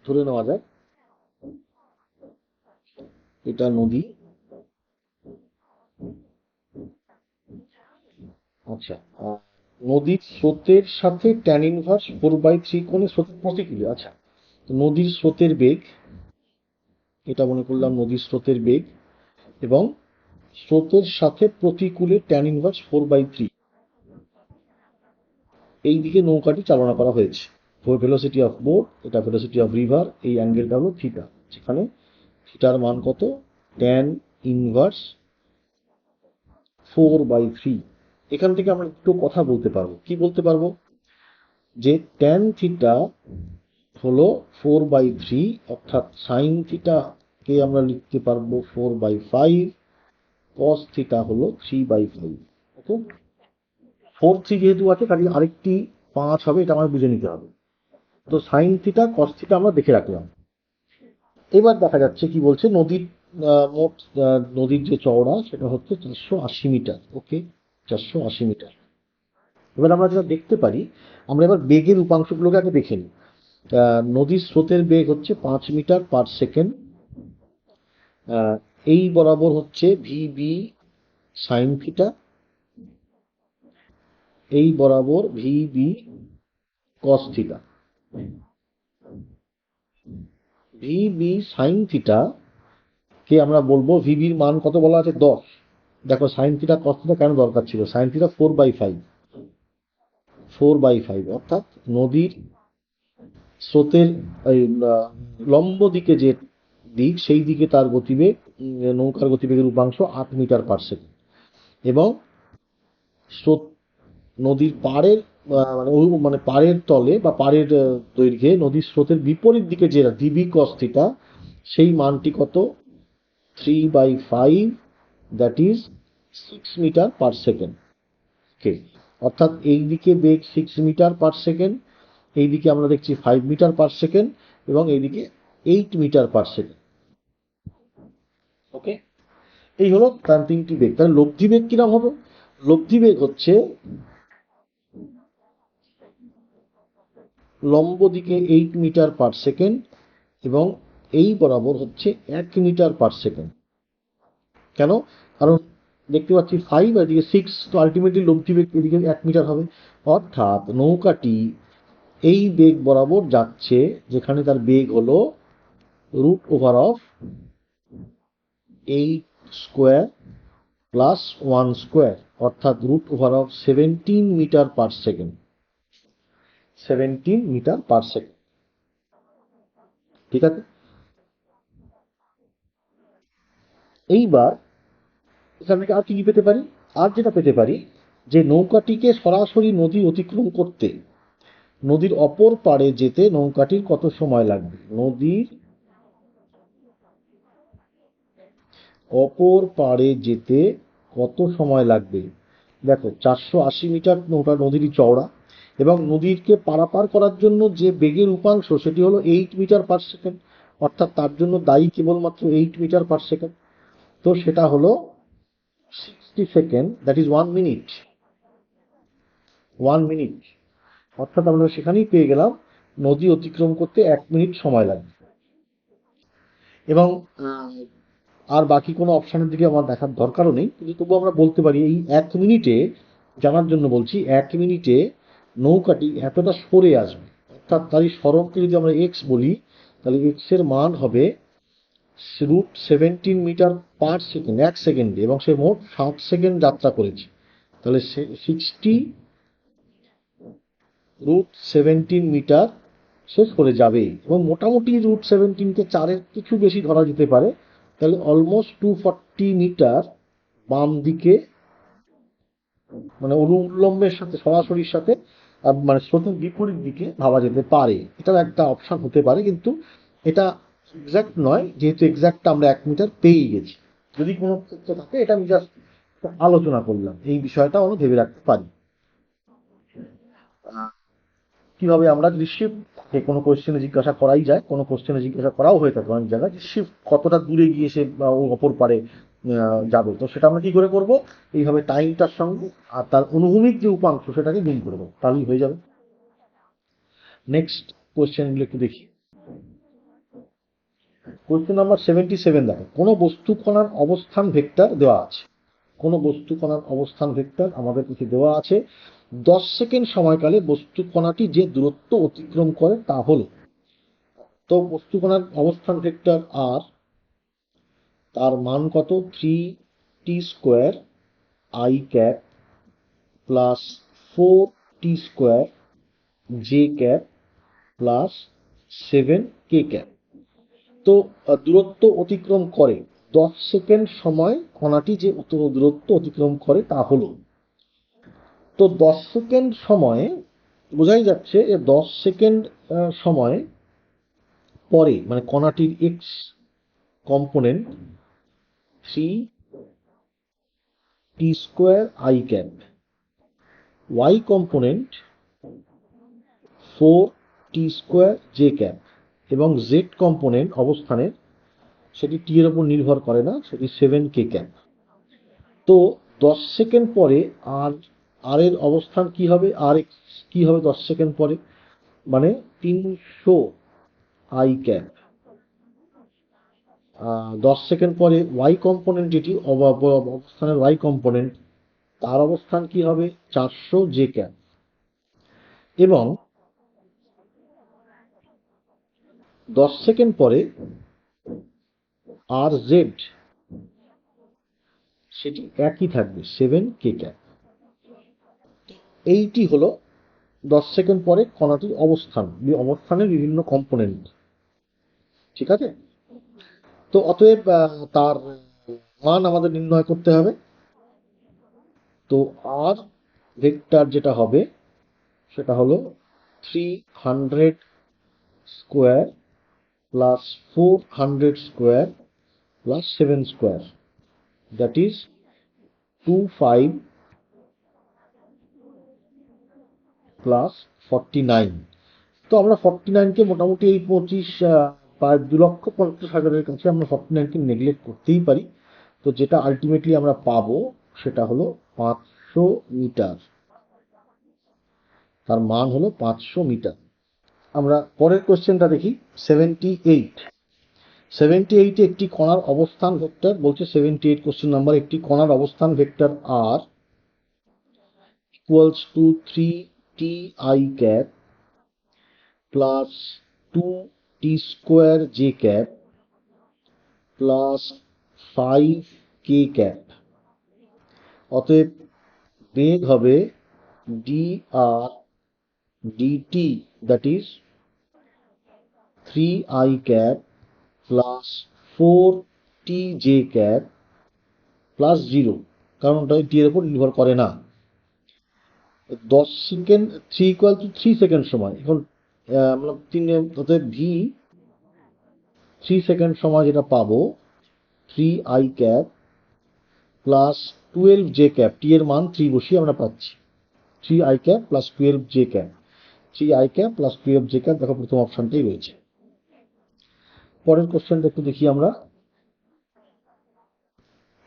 ধরে নেওয়া যায় এটা নদী। আচ্ছা, নদীর স্রোতের সাথে ট্যান ইনভার্স 4/3 কোণে স্রোতের প্রতিকূলে। আচ্ছা, তো নদীর স্রোতের বেগ, এটা মনে করলাম নদীর স্রোতের বেগ, এবং স্রোতের সাথে প্রতিকূলে ট্যান ইনভার্স 4/3 এই দিকে নৌকাটি চালনা করা হয়েছে। ভেলোসিটি অফ বোট, এটা ভেলোসিটি অফ রিভার, এই অ্যাঙ্গেলটা হলো থিটা, যেখানে থিটার মান কত? Tan inverse 4/3। এখান থেকে আমরা একটু কথা বলতে পারবো। কি বলতে পারবো? যে ট্যান থিটা হলো 4/3, অর্থাৎ সাইন থিটাকে আমরা লিখতে পারবো 4/5, কস থিটা হলো 3/5। ওকে, 4/3 যেহেতু আছে কাজে আরেকটি 5 হবে, এটা আমার বুঝে নিতে হবে। তো সাইন থিটা কস থিটা আমরা দেখে রাখলাম। এবার দেখা যাচ্ছে কি বলছে, নদীর মোট নদীর যে চওড়া সেটা হচ্ছে 480 মিটার। ওকে, 480 মিটার। এবার আমরা যেটা দেখতে পারি, আমরা এবার বেগের উপাংশগুলোকে আগে দেখে নিই। নদীর স্রোতের বেগ হচ্ছে 5 মিটার পার সেকেন্ড, এই বরাবর হচ্ছে ভিবি সাইন থিটা, এই বরাবর VB cos theta. VB sine theta কে আমরা বলবো, ভিবির মান কত বলা আছে 10। দেখো সাইন থিটা কস থিটা কেন দরকার ছিল, সাইন থিটা 4/5 অর্থাৎ নদীর স্রোতের লম্ব দিকে যে দিক, সেই দিকে তার গতিবেগ, নৌকার গতিবেগের উপাংশ 8 মিটার/সেকেন্ড। এবং স্রোত নদীর পাড়ের মানে পাড়ের তলে বা পাড়ের দৈর্ঘ্যে নদীর স্রোতের বিপরীত দিকে যে ডিবি কস থিটা, সেই মানটি কত 3/5, দ্যাট ইজ 6 মিটার/সেকেন্ড। কে অর্থাৎ এই দিকে বেগ 6 মিটার/সেকেন্ড, এই দিকে আমরা দেখছি 5 মিটার/সেকেন্ড, এবং এইদিকে 8 মিটার/সেকেন্ড। ওকে, এই হলো তার তিনটি বেগ। তাহলে লব্ধি বেগ কিরকম হবে? লব্ধি বেগ হচ্ছে লম্ব দিকে 8 মিটার/সেকেন্ড এবং এই বরাবর হচ্ছে 1 মিটার/সেকেন্ড। কেন? কারণ দেখতে পাচ্ছি 5 আর এদিকে 6, তো আলটিমেটলি লব্ধি বেগ এদিকে 1 মিটার হবে। অর্থাৎ নৌকাটি এই বেগ বরাবর যাচ্ছে, যেখানে তার বেগ হলো √over eight square plus 1 square, অর্থাৎ √ওভার 17 মিটার/সেকেন্ড। 17 মিটার/সেকেন্ড। ঠিক আছে, এইবার এখান থেকে আর কি পেতে পারি? আর যেটা পেতে পারি, যে নৌকাটিকে সরাসরি নদী অতিক্রম করতে, নদীর অপর পাড়ে যেতে নৌকাটির কত সময় লাগবে। নদীর অপর পাড়ে যেতে কত সময় লাগবে? দেখো 480 মিটার নদীরই চওড়া, এবং নদীকে পারাপার করার জন্য যে বেগের উপাংশ সেটি হলো 8 মিটার/সেকেন্ড, অর্থাৎ তার জন্য দায়ী কেবলমাত্র 8 মিটার/সেকেন্ড। তো সেটা হলো 60 second, that is 1 minute. 1 minute, অর্থাৎ আমরা সেখানেই পেয়ে গেলাম নদী অতিক্রম করতে 1 মিনিট সময় লাগবে। এবং আর বাকি কোনো অপশানের দিকে আমার দেখার দরকারও নেই, কিন্তু তবু আমরা বলতে পারি এই 1 মিনিটে, জানার জন্য বলছি, 1 মিনিটে নৌকাটি এতটা সরে আসবে। অর্থাৎ তারই সরণকে যদি আমরা এক্স বলি, তাহলে এক্স এর মান হবে √17 মিটার/সেকেন্ড, 1 সেকেন্ডে, এবং সে মোট 60 সেকেন্ড যাত্রা করেছে। তাহলে 60 √17 মিটার সে সরে যাবে, এবং মোটামুটি √17কে 4-এর কিছু বেশি ধরা যেতে পারে। তাহলে অলমোস্ট 240 মিটার বাম দিকে, মানে উল্লম্বের সাথে, সরাসরির সাথে, মানে স্রোতের বিপরীত দিকে ভাবা যেতে পারে। এটাও একটা অপশন হতে পারে, কিন্তু এটা এক্সাক্ট নয়, যেহেতু এক্সাক্টটা আমরা 1 মিটার পেয়ে গেছি। যদি কোনো ক্ষেত্রে থাকে, এটা আমি জাস্ট আলোচনা করলাম, এই বিষয়টা আমরা ভেবে রাখতে পারি। কিভাবে আমরা যদি শিফট কোনো কোশ্চেনে জিজ্ঞাসা করাই যায়, কোনো কোশ্চেনে জিজ্ঞাসা করাও হয়ে থাকে অনেক জায়গায়, যে শিফট কতটা দূরে গিয়ে সে অপর পারে যাবে, তো সেটা আমরা কি করে করব? এইভাবে টাইমটার সঙ্গে আর তার অনুভূমিক যে উপাংশ সেটাকে গুণ করে দেবো, তাহলেই হয়ে যাবে। নেক্সট কোশ্চেনগুলো একটু দেখি। কোশ্চেন নাম্বার 77 দেখো, কোনো বস্তু কণার অবস্থান ভেক্টর দেওয়া আছে। কোনো বস্তু কণার অবস্থান ভেক্টর আমাদের কাছে দেওয়া আছে। 10 সেকেন্ড সময়কালে বস্তু কণাটি যে দূরত্ব অতিক্রম করে তা হলো। তো বস্তু কণার অবস্থান ভেক্টর আর, তার মান কত? 3t² i cap plus 4t² j cap plus 7k cap. তো দূরত্ব অতিক্রম করে 10 সেকেন্ড সময় কণাটি যে দূরত্ব অতিক্রম করে তা হলো। তো 10 সেকেন্ড সময়ে বোঝাই যাচ্ছে যে 10 সেকেন্ড সময় পরে, মানে কণাটির x component 3t² i cap, y component 4t² j cap, এবং z কম্পোনেন্ট অবস্থানের, সেটি টি এর উপর নির্ভর করে না, সেটি 7k ক্যাপ। তো 10 সেকেন্ড পরে আর আর এর অবস্থান কি হবে? আর এক্স কি হবে 10 সেকেন্ড পরে? মানে 300 i ক্যাপ 10 সেকেন্ড পরে ওয়াই কম্পোনেন্ট যেটি অবস্থানের ওয়াই কম্পোনেন্ট, তার অবস্থান কি হবে 400 জে ক্যাপ। এবং 10 সেকেন্ড পরে আর জেড সেটি একই থাকবে 7 কে ক্যাপ। এইটি হলো 10 সেকেন্ড পরে কণাটির অবস্থানের বিভিন্ন কম্পোনেন্ট। ঠিক আছে, তো অতএব তার মান আমাদের নির্ণয় করতে হবে। তো আর ভেক্টর যেটা হবে সেটা হলো 300 square plus 400 square plus 7 square, that is 25 plus 49। তো আমরা 49কে মোটামুটি এই 25 প্রায় 2,50,000-এর কাছে আমরা 49কে নেগলেক্ট করতেই পারি। তো যেটা আলটিমেটলি আমরা পাবো সেটা হলো 500 মিটার, তার মান হলো 500 মিটার। আমরা পরের কোশ্চেনটা দেখি 78। 78 একটি কণার অবস্থান ভেক্টর বলছে, 78 কোশ্চেন নাম্বার, একটি কণার অবস্থান vector R equals to 3t I cap plus 2t square j cap plus 5k cap. অতএব বেগ হবে dr dt, that is 3i cap plus 4tj cap plus 0, কারণ ওটা টি এর উপর নির্ভর করে না। 10 সেকেন্ড 3 ইকুয়াল টু 3 সেকেন্ড সময়, এখন আমরা অতএব ভি 3 সেকেন্ড সময় যেটা পাবো 3i cap plus 12j cap, টি এর মান 3 বসিয়ে আমরা পাচ্ছি 3i cap plus 12j cap, 3i cap plus 12j cap. দেখো প্রথম অপশনটাই রয়েছে। পরের কোশ্চেনটা একটু দেখি আমরা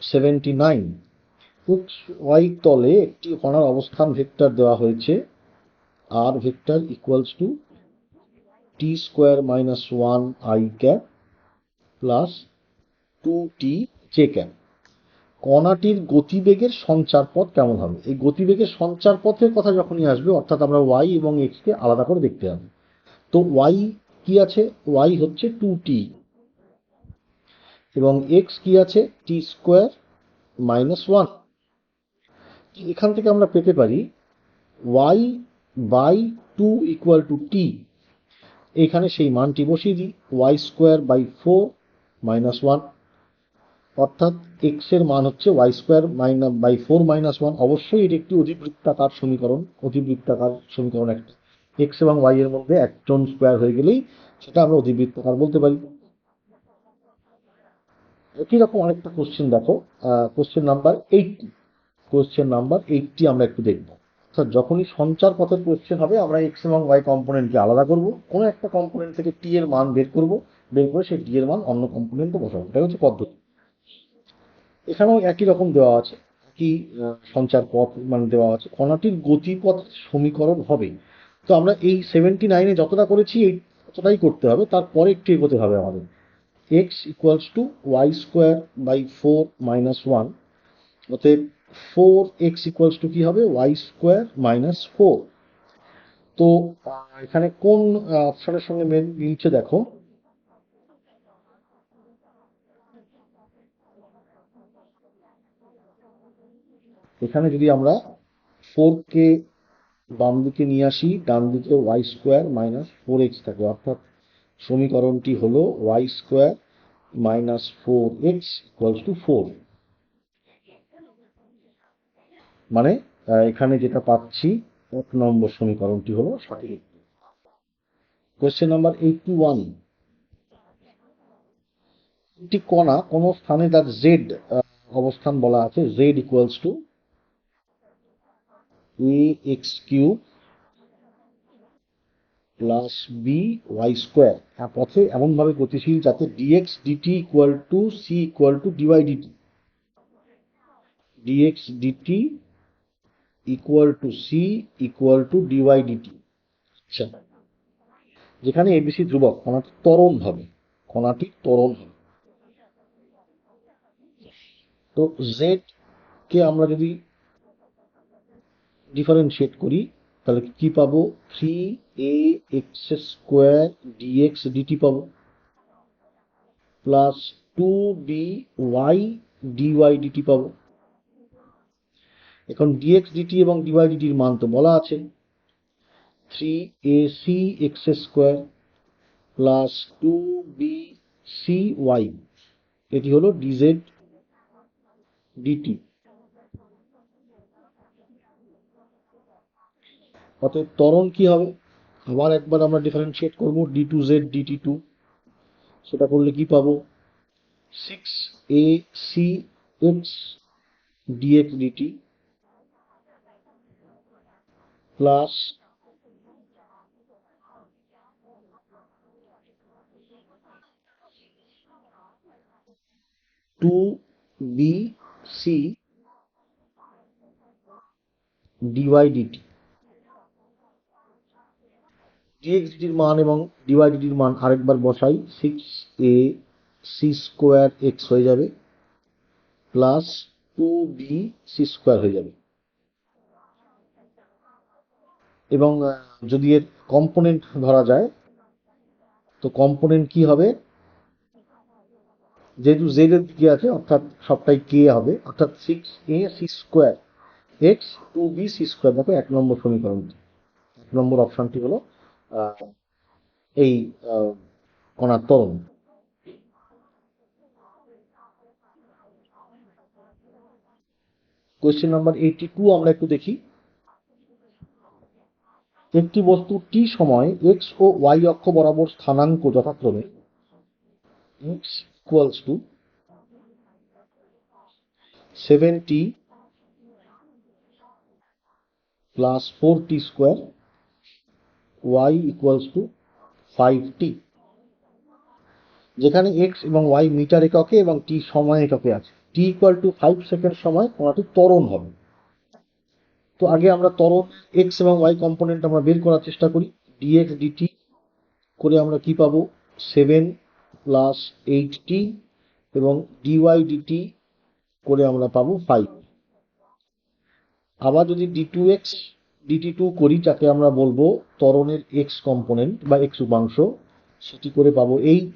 79। এক্স ওয়াই তলে একটি কণার অবস্থান ভেক্টর দেওয়া হয়েছে r vector equals to t square minus 1i cap plus 2t j cap. কণাটির গতিবেগের সঞ্চার পথ কেমন হবে? এই গতিবেগের সঞ্চার পথের কথা যখনই আসবে, অর্থাৎ আমরা ওয়াই এবং এক্স কে আলাদা করে দেখতে হবে। তো ওয়াই কি আছে? ওয়াই হচ্ছে 2t এবং এক্স কি আছে? টি স্কোয়ার মাইনাস 1। এখান থেকে আমরা পেতে পারি ওয়াই বাই 2 ইকুয়াল টু টি। এখানে সেই মানটি বসিয়ে দিই, ওয়াই স্কোয়ার বাই 4 মাইনাস 1, অর্থাৎ এক্স এর মান হচ্ছে ওয়াই স্কোয়ার বাই 4 মাইনাস 1। অবশ্যই এটি একটি অধিবৃত্তাকার সমীকরণ, একটা এক্স এবং ওয়াই এর মধ্যে একজন স্কোয়ার হয়ে গেলেই সেটা আমরা অধিবৃত্তাকার বলতে পারি। একই রকম আরেকটা কোশ্চেন দেখো, কোশ্চেন নাম্বার 80। কোশ্চেন নাম্বার 80 আমরা একটু দেখবো। অর্থাৎ যখনই সঞ্চার পথের কোশ্চেন হবে আমরা এক্স এবং ওয়াই কম্পোনেন্টকে আলাদা করব, কোনো একটা কম্পোনেন্ট থেকে টি এর মান বের করব, বের করে সেই টি এর মান অন্য কম্পোনেন্টে বসাবো। এটাই হচ্ছে পদ্ধতি। এখানেও একই রকম দেওয়া আছে, কি সঞ্চার পথ মানে দেওয়া আছে, কণাটির গতিপথ সমীকরণ হবে। তো আমরা এই 79-এ যতটা করেছি এই ততটাই করতে হবে, তারপরে একটু এগোতে হবে আমাদের। X equals to Y square by 4 minus 1, অতএব 4x ইকুয়ালস টু কি হবে? Y square minus 4। তো এখানে কোন অপশনের সঙ্গে মিলছে দেখো, এখানে যদি আমরা 4কে বাম দিকে নিয়ে আসি, ডান দিকে ওয়াই স্কোয়ার মাইনাস 4x থাকে, অর্থাৎ সমীকরণটি হলো Y square minus 4x equals to 4। মানে এখানে যেটা পাচ্ছি 1 নম্বর সমীকরণটি হলো সঠিক। Question number 81। একটি কণা কোন স্থানে তার জেড অবস্থান বলা আছে, Z equals to A X cube plus B Y square, পথে এমনভাবে গতিশীল যাতে DX DT equal to C equal to DY DT, DX DT equal to C equal to DY DT. আচ্ছা, যেখানে এবিসি ধ্রুবক, কণাটি ত্বরণ হবে। তো জেড কে আমরা যদি ডিফারেন্সিয়েট করি তাহলে কি পাবো, 3ax² dx dt পাবো, প্লাস 2by dy dt পাবো। এখন dx dt এবং dy dt এর মান তো বলা আছে, 3ac² প্লাস 2bcy, এটি হলো dz dt। অতএব ত্বরণ কি হবে, আবার একবার আমরা ডিফারেন্সিয়েট করবো d2z dt2, সেটা করলে কি পাবো, 6acx dx dt plus 2bc dy dt। dx dt এর মান এবং dy dt এর মান আরেকবার বসাই, 6ac² x হয়ে যাবে প্লাস 2bc² হয়ে যাবে। এবং যদি এর কম্পোনেন্ট ধরা যায় তো কম্পোনেন্ট কি হবে, যেহেতু z এর দিকে আছে অর্থাৎ সবটাই k হবে, অর্থাৎ 6ac² x 2bc²। দেখো 1 নম্বর সমীকরণটি, 1 নম্বর অপশনটি হলো এই কণার ত্বরণ। কোয়েশ্চেন নাম্বার 82 আমরা একটু দেখি। একটি বস্তু t সময় x ও y অক্ষ বরাবর স্থানাঙ্ক যথাক্রমে x equals to 7t plus 4t², y equals to 5t, যেখানে x এবং y মিটার এককে এবং t সময় এককে আছে। t ইকুয়াল টু 5 সেকেন্ড সময় কণাটি ত্বরণ হবে। তো আগে আমরা ত্বরণ x এবং y কম্পোনেন্ট আমরা বের করার চেষ্টা করি। dx dt করে আমরা কি পাবো, 7 প্লাস 8t এবং dy dt করে আমরা পাবো 5। আবার যদি d2x dt2 করি, যাকে আমরা বলবো ত্বরণের x কম্পোনেন্ট বা x উপাংশ, সেটি করে পাবো 8।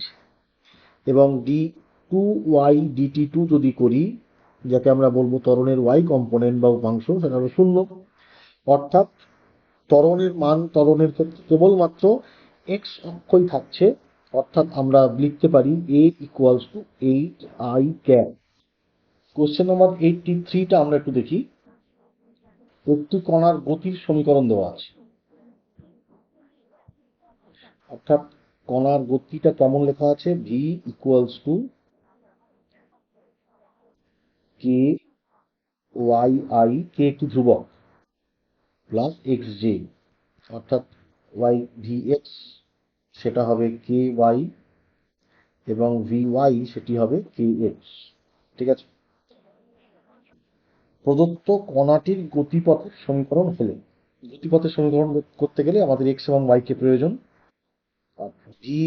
এবং d2y dt2 যদি করি, যাকে আমরা বলবো ত্বরণের y কম্পোনেন্ট বা উপাংশ, সেটা হলো 0। অর্থাৎ ত্বরণের মান ত্বরণের ক্ষেত্রে কেবলমাত্র x অক্ষই থাকছে, অর্থাৎ আমরা লিখতে পারি a equals to 8i cap. Question number 83টা আমরা একটু দেখি। একটি কণার গতির সমীকরণ দেওয়া আছে, অর্থাৎ কণার গতিটা কেমন লেখা আছে, v equals to k y i, k একটি ধ্রুবক, প্লাস এক্স জে, অর্থাৎ ওয়াই ভি এক্স সেটা হবে কে ওয়াই এবং ভি ওয়াই সেটি হবে কে এক্স। ঠিক আছে, প্রদত্ত কণাটির গতিপথের সমীকরণ হলে, গতিপথের সমীকরণ করতে গেলে আমাদের এক্স এবং ওয়াই কে প্রয়োজন। ভি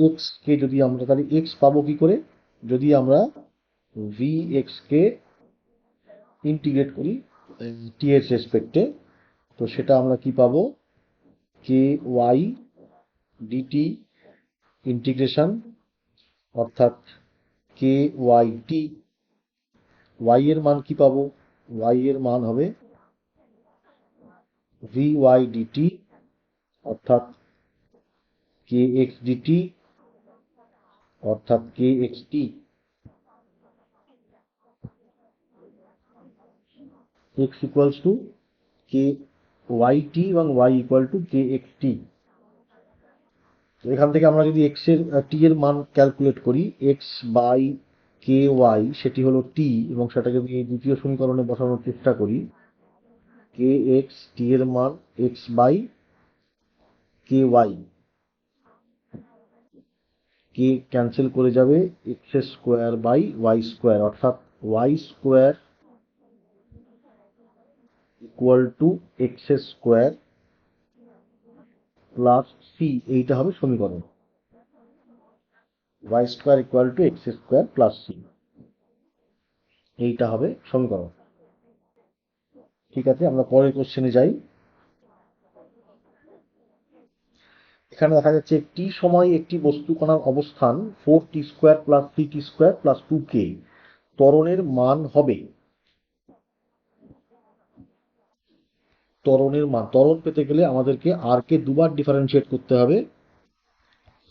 এক্স কে যদি আমরা, তাহলে এক্স পাবো কি করে, যদি আমরা ভি এক্স কে ইন্টিগ্রেট করি টি এর রেসপেক্টে, তো সেটা আমরা কি পাবো, কে ওয়াই ডিটি ইন্টিগ্রেশন, অর্থাৎ কে ওয়াই টি। ওয়াই এর মান কি পাবো, ওয়াই এর মান হবে ভি ওয়াই ডিটি, অর্থাৎ কে এক্স ডিটি, অর্থাৎ k x t. X equals to k y t এবং y equal to k x t. এখান থেকে আমরা যদি এক্স এর টি এর মান ক্যালকুলেট করি, এক্স বাই কে ওয়াই সেটি হলো টি, এবং সেটাকে যদি দ্বিতীয় সমীকরণে বসানোর চেষ্টা করি, কে এক্স টি এর মান x by k y, k cancel করে যাবে, x square by y square, অর্থাৎ y square equal to x square plus c, এইটা হবে সমীকরণ, y square equal to x square plus c. এইটা হবে সমীকরণ। ঠিক আছে, আমরা পরের কোশ্চেনে যাই। এখানে দেখা যাচ্ছে টি সময় একটি বস্তু কণার অবস্থান 4t² + 3t² + 2k। ত্বরণের মান হবে, ত্বরণ পেতে গেলে আমাদেরকে আর কে দুবার ডিফারেন্সিয়েট করতে হবে।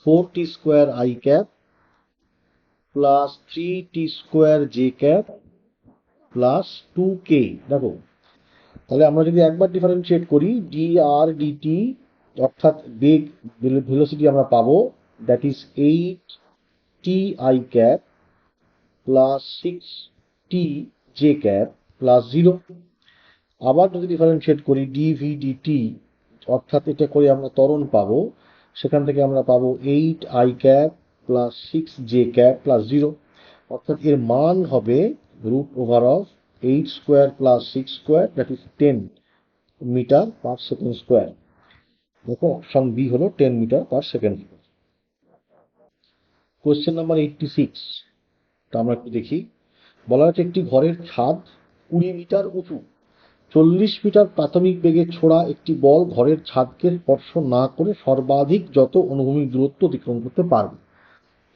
4t² i + 3t² j + 2k। দেখো, তাহলে আমরা যদি একবার ডিফারেন্সিয়েট করি dr/dt, অর্থাৎ বেগ ভেলোসিটি আমরা পাবো, দ্যাট ইজ 8ti + 6tj + 0। আবার যদি ডিফারেন্সিয়েট করি dv/dt, অর্থাৎ এটা করে আমরা ত্বরণ পাবো, সেখান থেকে আমরা পাবো 8i + 6j + 0। অর্থাৎ এর মান হবে √8² + 6² দ্যাট ইজ 10 মিটার/সেকেন্ড স্কোয়ার। দেখো, অপশন বি হলো 10 মিটার/সেকেন্ড। কোয়েশ্চেন নাম্বার 86, তা আমরা একটু দেখি। বলা হচ্ছে একটি ঘরের ছাদ 20 মিটার উঁচু। 40 মিটার প্রাথমিক বেগে ছোড়া একটি বল ঘরের ছাদকে স্পর্শ না করে সর্বাধিক যত অনুভূমিক দূরত্ব অতিক্রম করতে পারবে।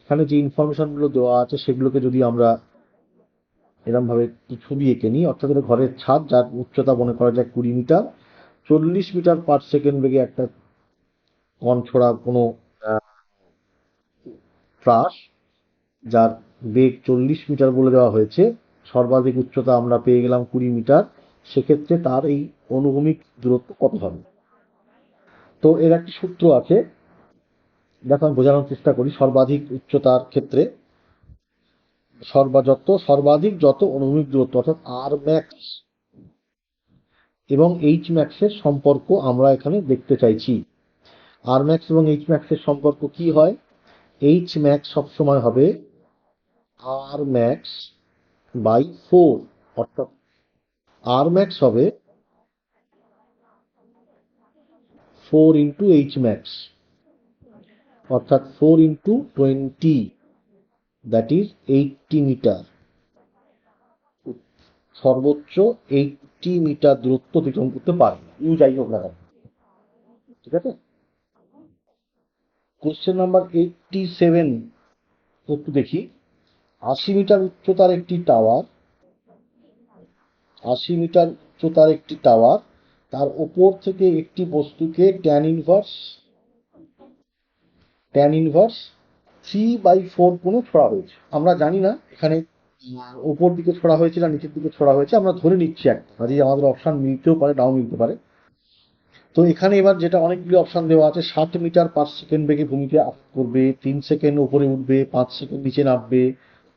এখানে যে ইনফরমেশনগুলো দেওয়া আছে সেগুলোকে যদি আমরা এরকম ভাবে ছবি এঁকে নিই, অর্থাৎ এটা ঘরের ছাদ যার উচ্চতা মনে করা যায় 20 মিটার, 40 মিটার/সেকেন্ড বেগে একটা কণ ছোড়া কোনো ত্রাস, যার বেগ 40 মিটার বলে দেওয়া হয়েছে, সর্বাধিক উচ্চতা আমরা পেয়ে গেলাম 20 মিটার। সেক্ষেত্রে তার এই অনুভূমিক দূরত্ব কত হবে? তো এর একটি সূত্র আছে, দেখো আমি বোঝানোর চেষ্টা করি। সর্বাধিক উচ্চতার ক্ষেত্রে সর্বাধিক যত অনুভূমিক দূরত্ব, অর্থাৎ আর ম্যাক্স এবং এইচ ম্যাক্সের সম্পর্ক আমরা এখানে দেখতে চাইছি। আর ম্যাক্স এবং এইচ ম্যাক্সের সম্পর্ক কি হয়? এইচ ম্যাক্স সবসময় হবে আর ম্যাক্স বাই 4, অর্থাৎ আর ম্যাক্স হবে 4 ইন্টু এইচ ম্যাক্স, অর্থাৎ 4 ইন্টু 20, দ্যাট ইজ 80 মিটার। সর্বোচ্চ 80 মিটার দূরত্ব অতিক্রম করতে পারবে, ইউ যাই হোক না কেন। ঠিক আছে, কোশ্চেন নাম্বার 87 একটু দেখি। 80 মিটার উচ্চতার একটি টাওয়ার, 80 মিটার উচ্চতার একটি টাওয়ার, তার ওপর থেকে একটি বস্তুকে ট্যান ইনভার্স 3/4 কোণে ছোড়া হয়েছে। আমরা জানি না এখানে ওপর দিকে ছোড়া হয়েছে না নিচের দিকে ছোড়া হয়েছে, আমরা ধরে নিচ্ছি একটা, কাজেই আমাদের অপশন মিলতেও পারে, নাও মিলতে পারে। তো এখানে এবার যেটা অনেকগুলি অপশন দেওয়া আছে, 60 মিটার/সেকেন্ড বেগে ভূমিতে আঘাত করবে, 3 সেকেন্ড উপরে উঠবে, 5 সেকেন্ড নিচে নামবে,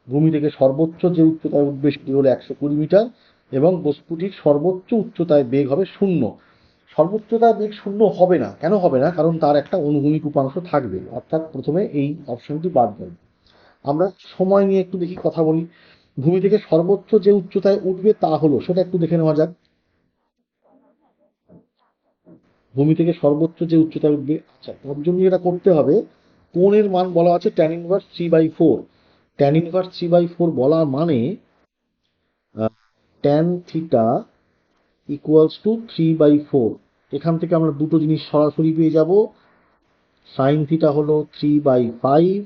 ভূমি থেকে সর্বোচ্চ যে উচ্চতায় উঠবে সেটি হলো 120 মিটার, এবং বস্তুটির সর্বোচ্চ উচ্চতায় বেগ হবে 0। সর্বোচ্চতায় বেগ 0 হবে না, কেন হবে না? কারণ তার একটা অনুভূমিক উপাংশ থাকবে, অর্থাৎ প্রথমে এই অপশনটি বাদ দেন। আমরা সময় নিয়ে একটু দেখি, কথা বলি। ভূমি থেকে সর্বোচ্চ যে উচ্চতায় উঠবে তা হলো, সেটা একটু দেখে নেওয়া যাক। ভূমি থেকে সর্বোচ্চ যে উচ্চতায় উঠবে, আচ্ছা, তার জন্য যেটা করতে হবে, কোণের মান বলা আছে ট্যান ইনভার্স 3/4। ট্যান ইনভার্স 3/4 বলা মানে ট্যান থিটা ইকুয়ালস টু 3/4। এখান থেকে আমরা দুটো জিনিস সরাসরি পেয়ে যাব। সাইন থিটা হলো 3/5,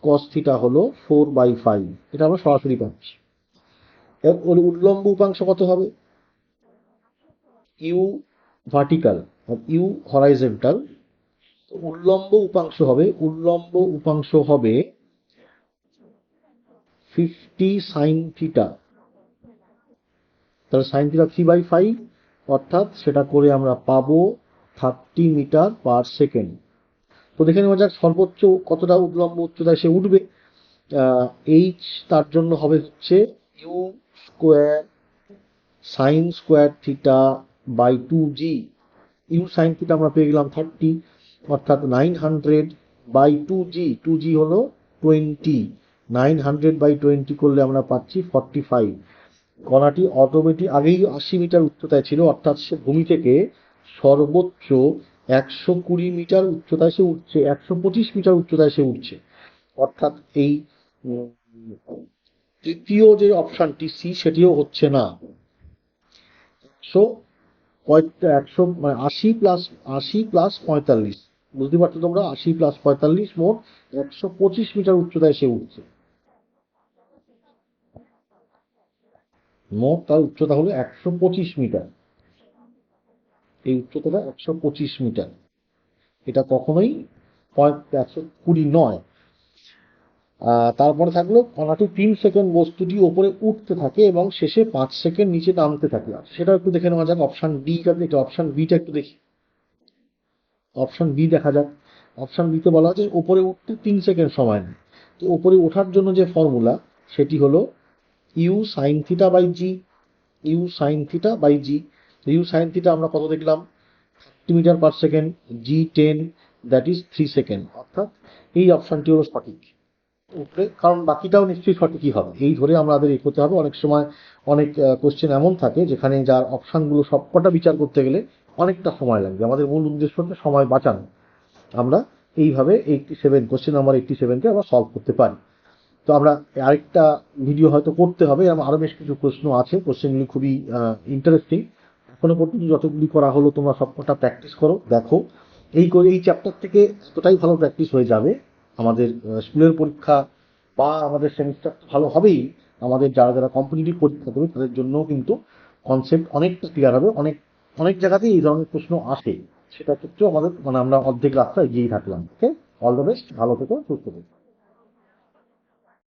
কস থিটা হলো 4/5, এটা আমরা সরাসরি পাচ্ছি। ওর উল্লম্ব উপাংশ কত হবে? ইউ ভার্টিক্যাল আর ইউ হরাইজন্টাল। উল্লম্ব উপাংশ হবে 50 সাইন থিটা। তাহলে সাইন থিটা 3/5, অর্থাৎ সেটা করে আমরা পাবো 30 মিটার/সেকেন্ড। তো দেখে নেওয়া যাক সর্বোচ্চ কতটা উল্লম্ব উচ্চতায় সে উঠবে। এইচ তার জন্য হবে হচ্ছে U square sine square theta by 2g। U sine theta আমরা পেয়ে গেলাম 30, অর্থাৎ 900/2g, 2g হলো 20, 900/20 করলে আমরা পাচ্ছি 45। কণাটি অটোমেটিক আগেই 80 মিটার উচ্চতায় ছিল, অর্থাৎ সে ভূমি থেকে সর্বোচ্চ 120 মিটার উচ্চতায় সে উঠছে, 125 মিটার উচ্চতায় সে উঠছে। অর্থাৎ এই তৃতীয় যে অপশনটি সি সেটিও হচ্ছে না। 80 প্লাস বুঝতে পারছো তোমরা, 80 প্লাস 45 মোট 125 মিটার উচ্চতায় সে উঠছে। মোট তার উচ্চতা হলো 125 মিটার। এই উচ্চতাটা 125 মিটার। এটা কখনোই 120 নয়। তারপরে থাকলো কণাটি 3 সেকেন্ড বস্তুটি ওপরে উঠতে থাকে এবং শেষে 5 সেকেন্ড নিচে নামতে থাকে। সেটা একটু দেখে নেওয়া যাক। অপশন ডি টা দেখে, অপশন বি টা একটু দেখি। অপশন বি দেখা যাক। অপশন বিতে বলা আছে ওপরে উঠতে 3 সেকেন্ড সময় নেয়। তো ওপরে ওঠার জন্য যে ফর্মুলা সেটি হলো U sine theta by G. U sine theta by G. U sine theta আমরা কত দেখলাম, 30 metre per second, G 10, that is 3 second. অর্থাৎ এই অপশনটি হলো সঠিক উপরে, কারণ বাকিটাও নিশ্চয়ই সঠিকই হবে। এই ধরে আমাদের এগোতে হবে। অনেক সময় অনেক কোশ্চেন এমন থাকে যেখানে যার অপশনগুলো সবকটা বিচার করতে গেলে অনেকটা সময় লাগবে। আমাদের মূল উদ্দেশ্য হচ্ছে সময় বাঁচানো। আমরা এইভাবে 87 কোশ্চেন নাম্বার 87কে আমরা সলভ করতে পারি। তো আমরা আরেকটা ভিডিও হয়তো করতে হবে। আরো বেশ কিছু প্রশ্ন আছে, কোশ্চেনগুলি খুবই ইন্টারেস্টিং। এখনো পর্যন্ত যতগুলি করা হলো তোমরা সবকটা প্র্যাকটিস করো, দেখো। এই চ্যাপ্টার থেকে এতটাই ভালো প্র্যাকটিস হয়ে যাবে, আমাদের স্কুলের পরীক্ষা বা আমাদের সেমিস্টার ভালো হবেই। আমাদের যারা যারা কম্পিটিটিভ পরীক্ষা দেবে তাদের জন্যও কিন্তু কনসেপ্ট অনেকটা ক্লিয়ার হবে। অনেক অনেক জায়গাতেই এই ধরনের প্রশ্ন আসে, সেটা ক্ষেত্রেও আমাদের আমরা অর্ধেক রাস্তা এগিয়েই থাকলাম। ওকে, অল দ্য বেস্ট, ভালো থেকো, সুস্থ থেকো।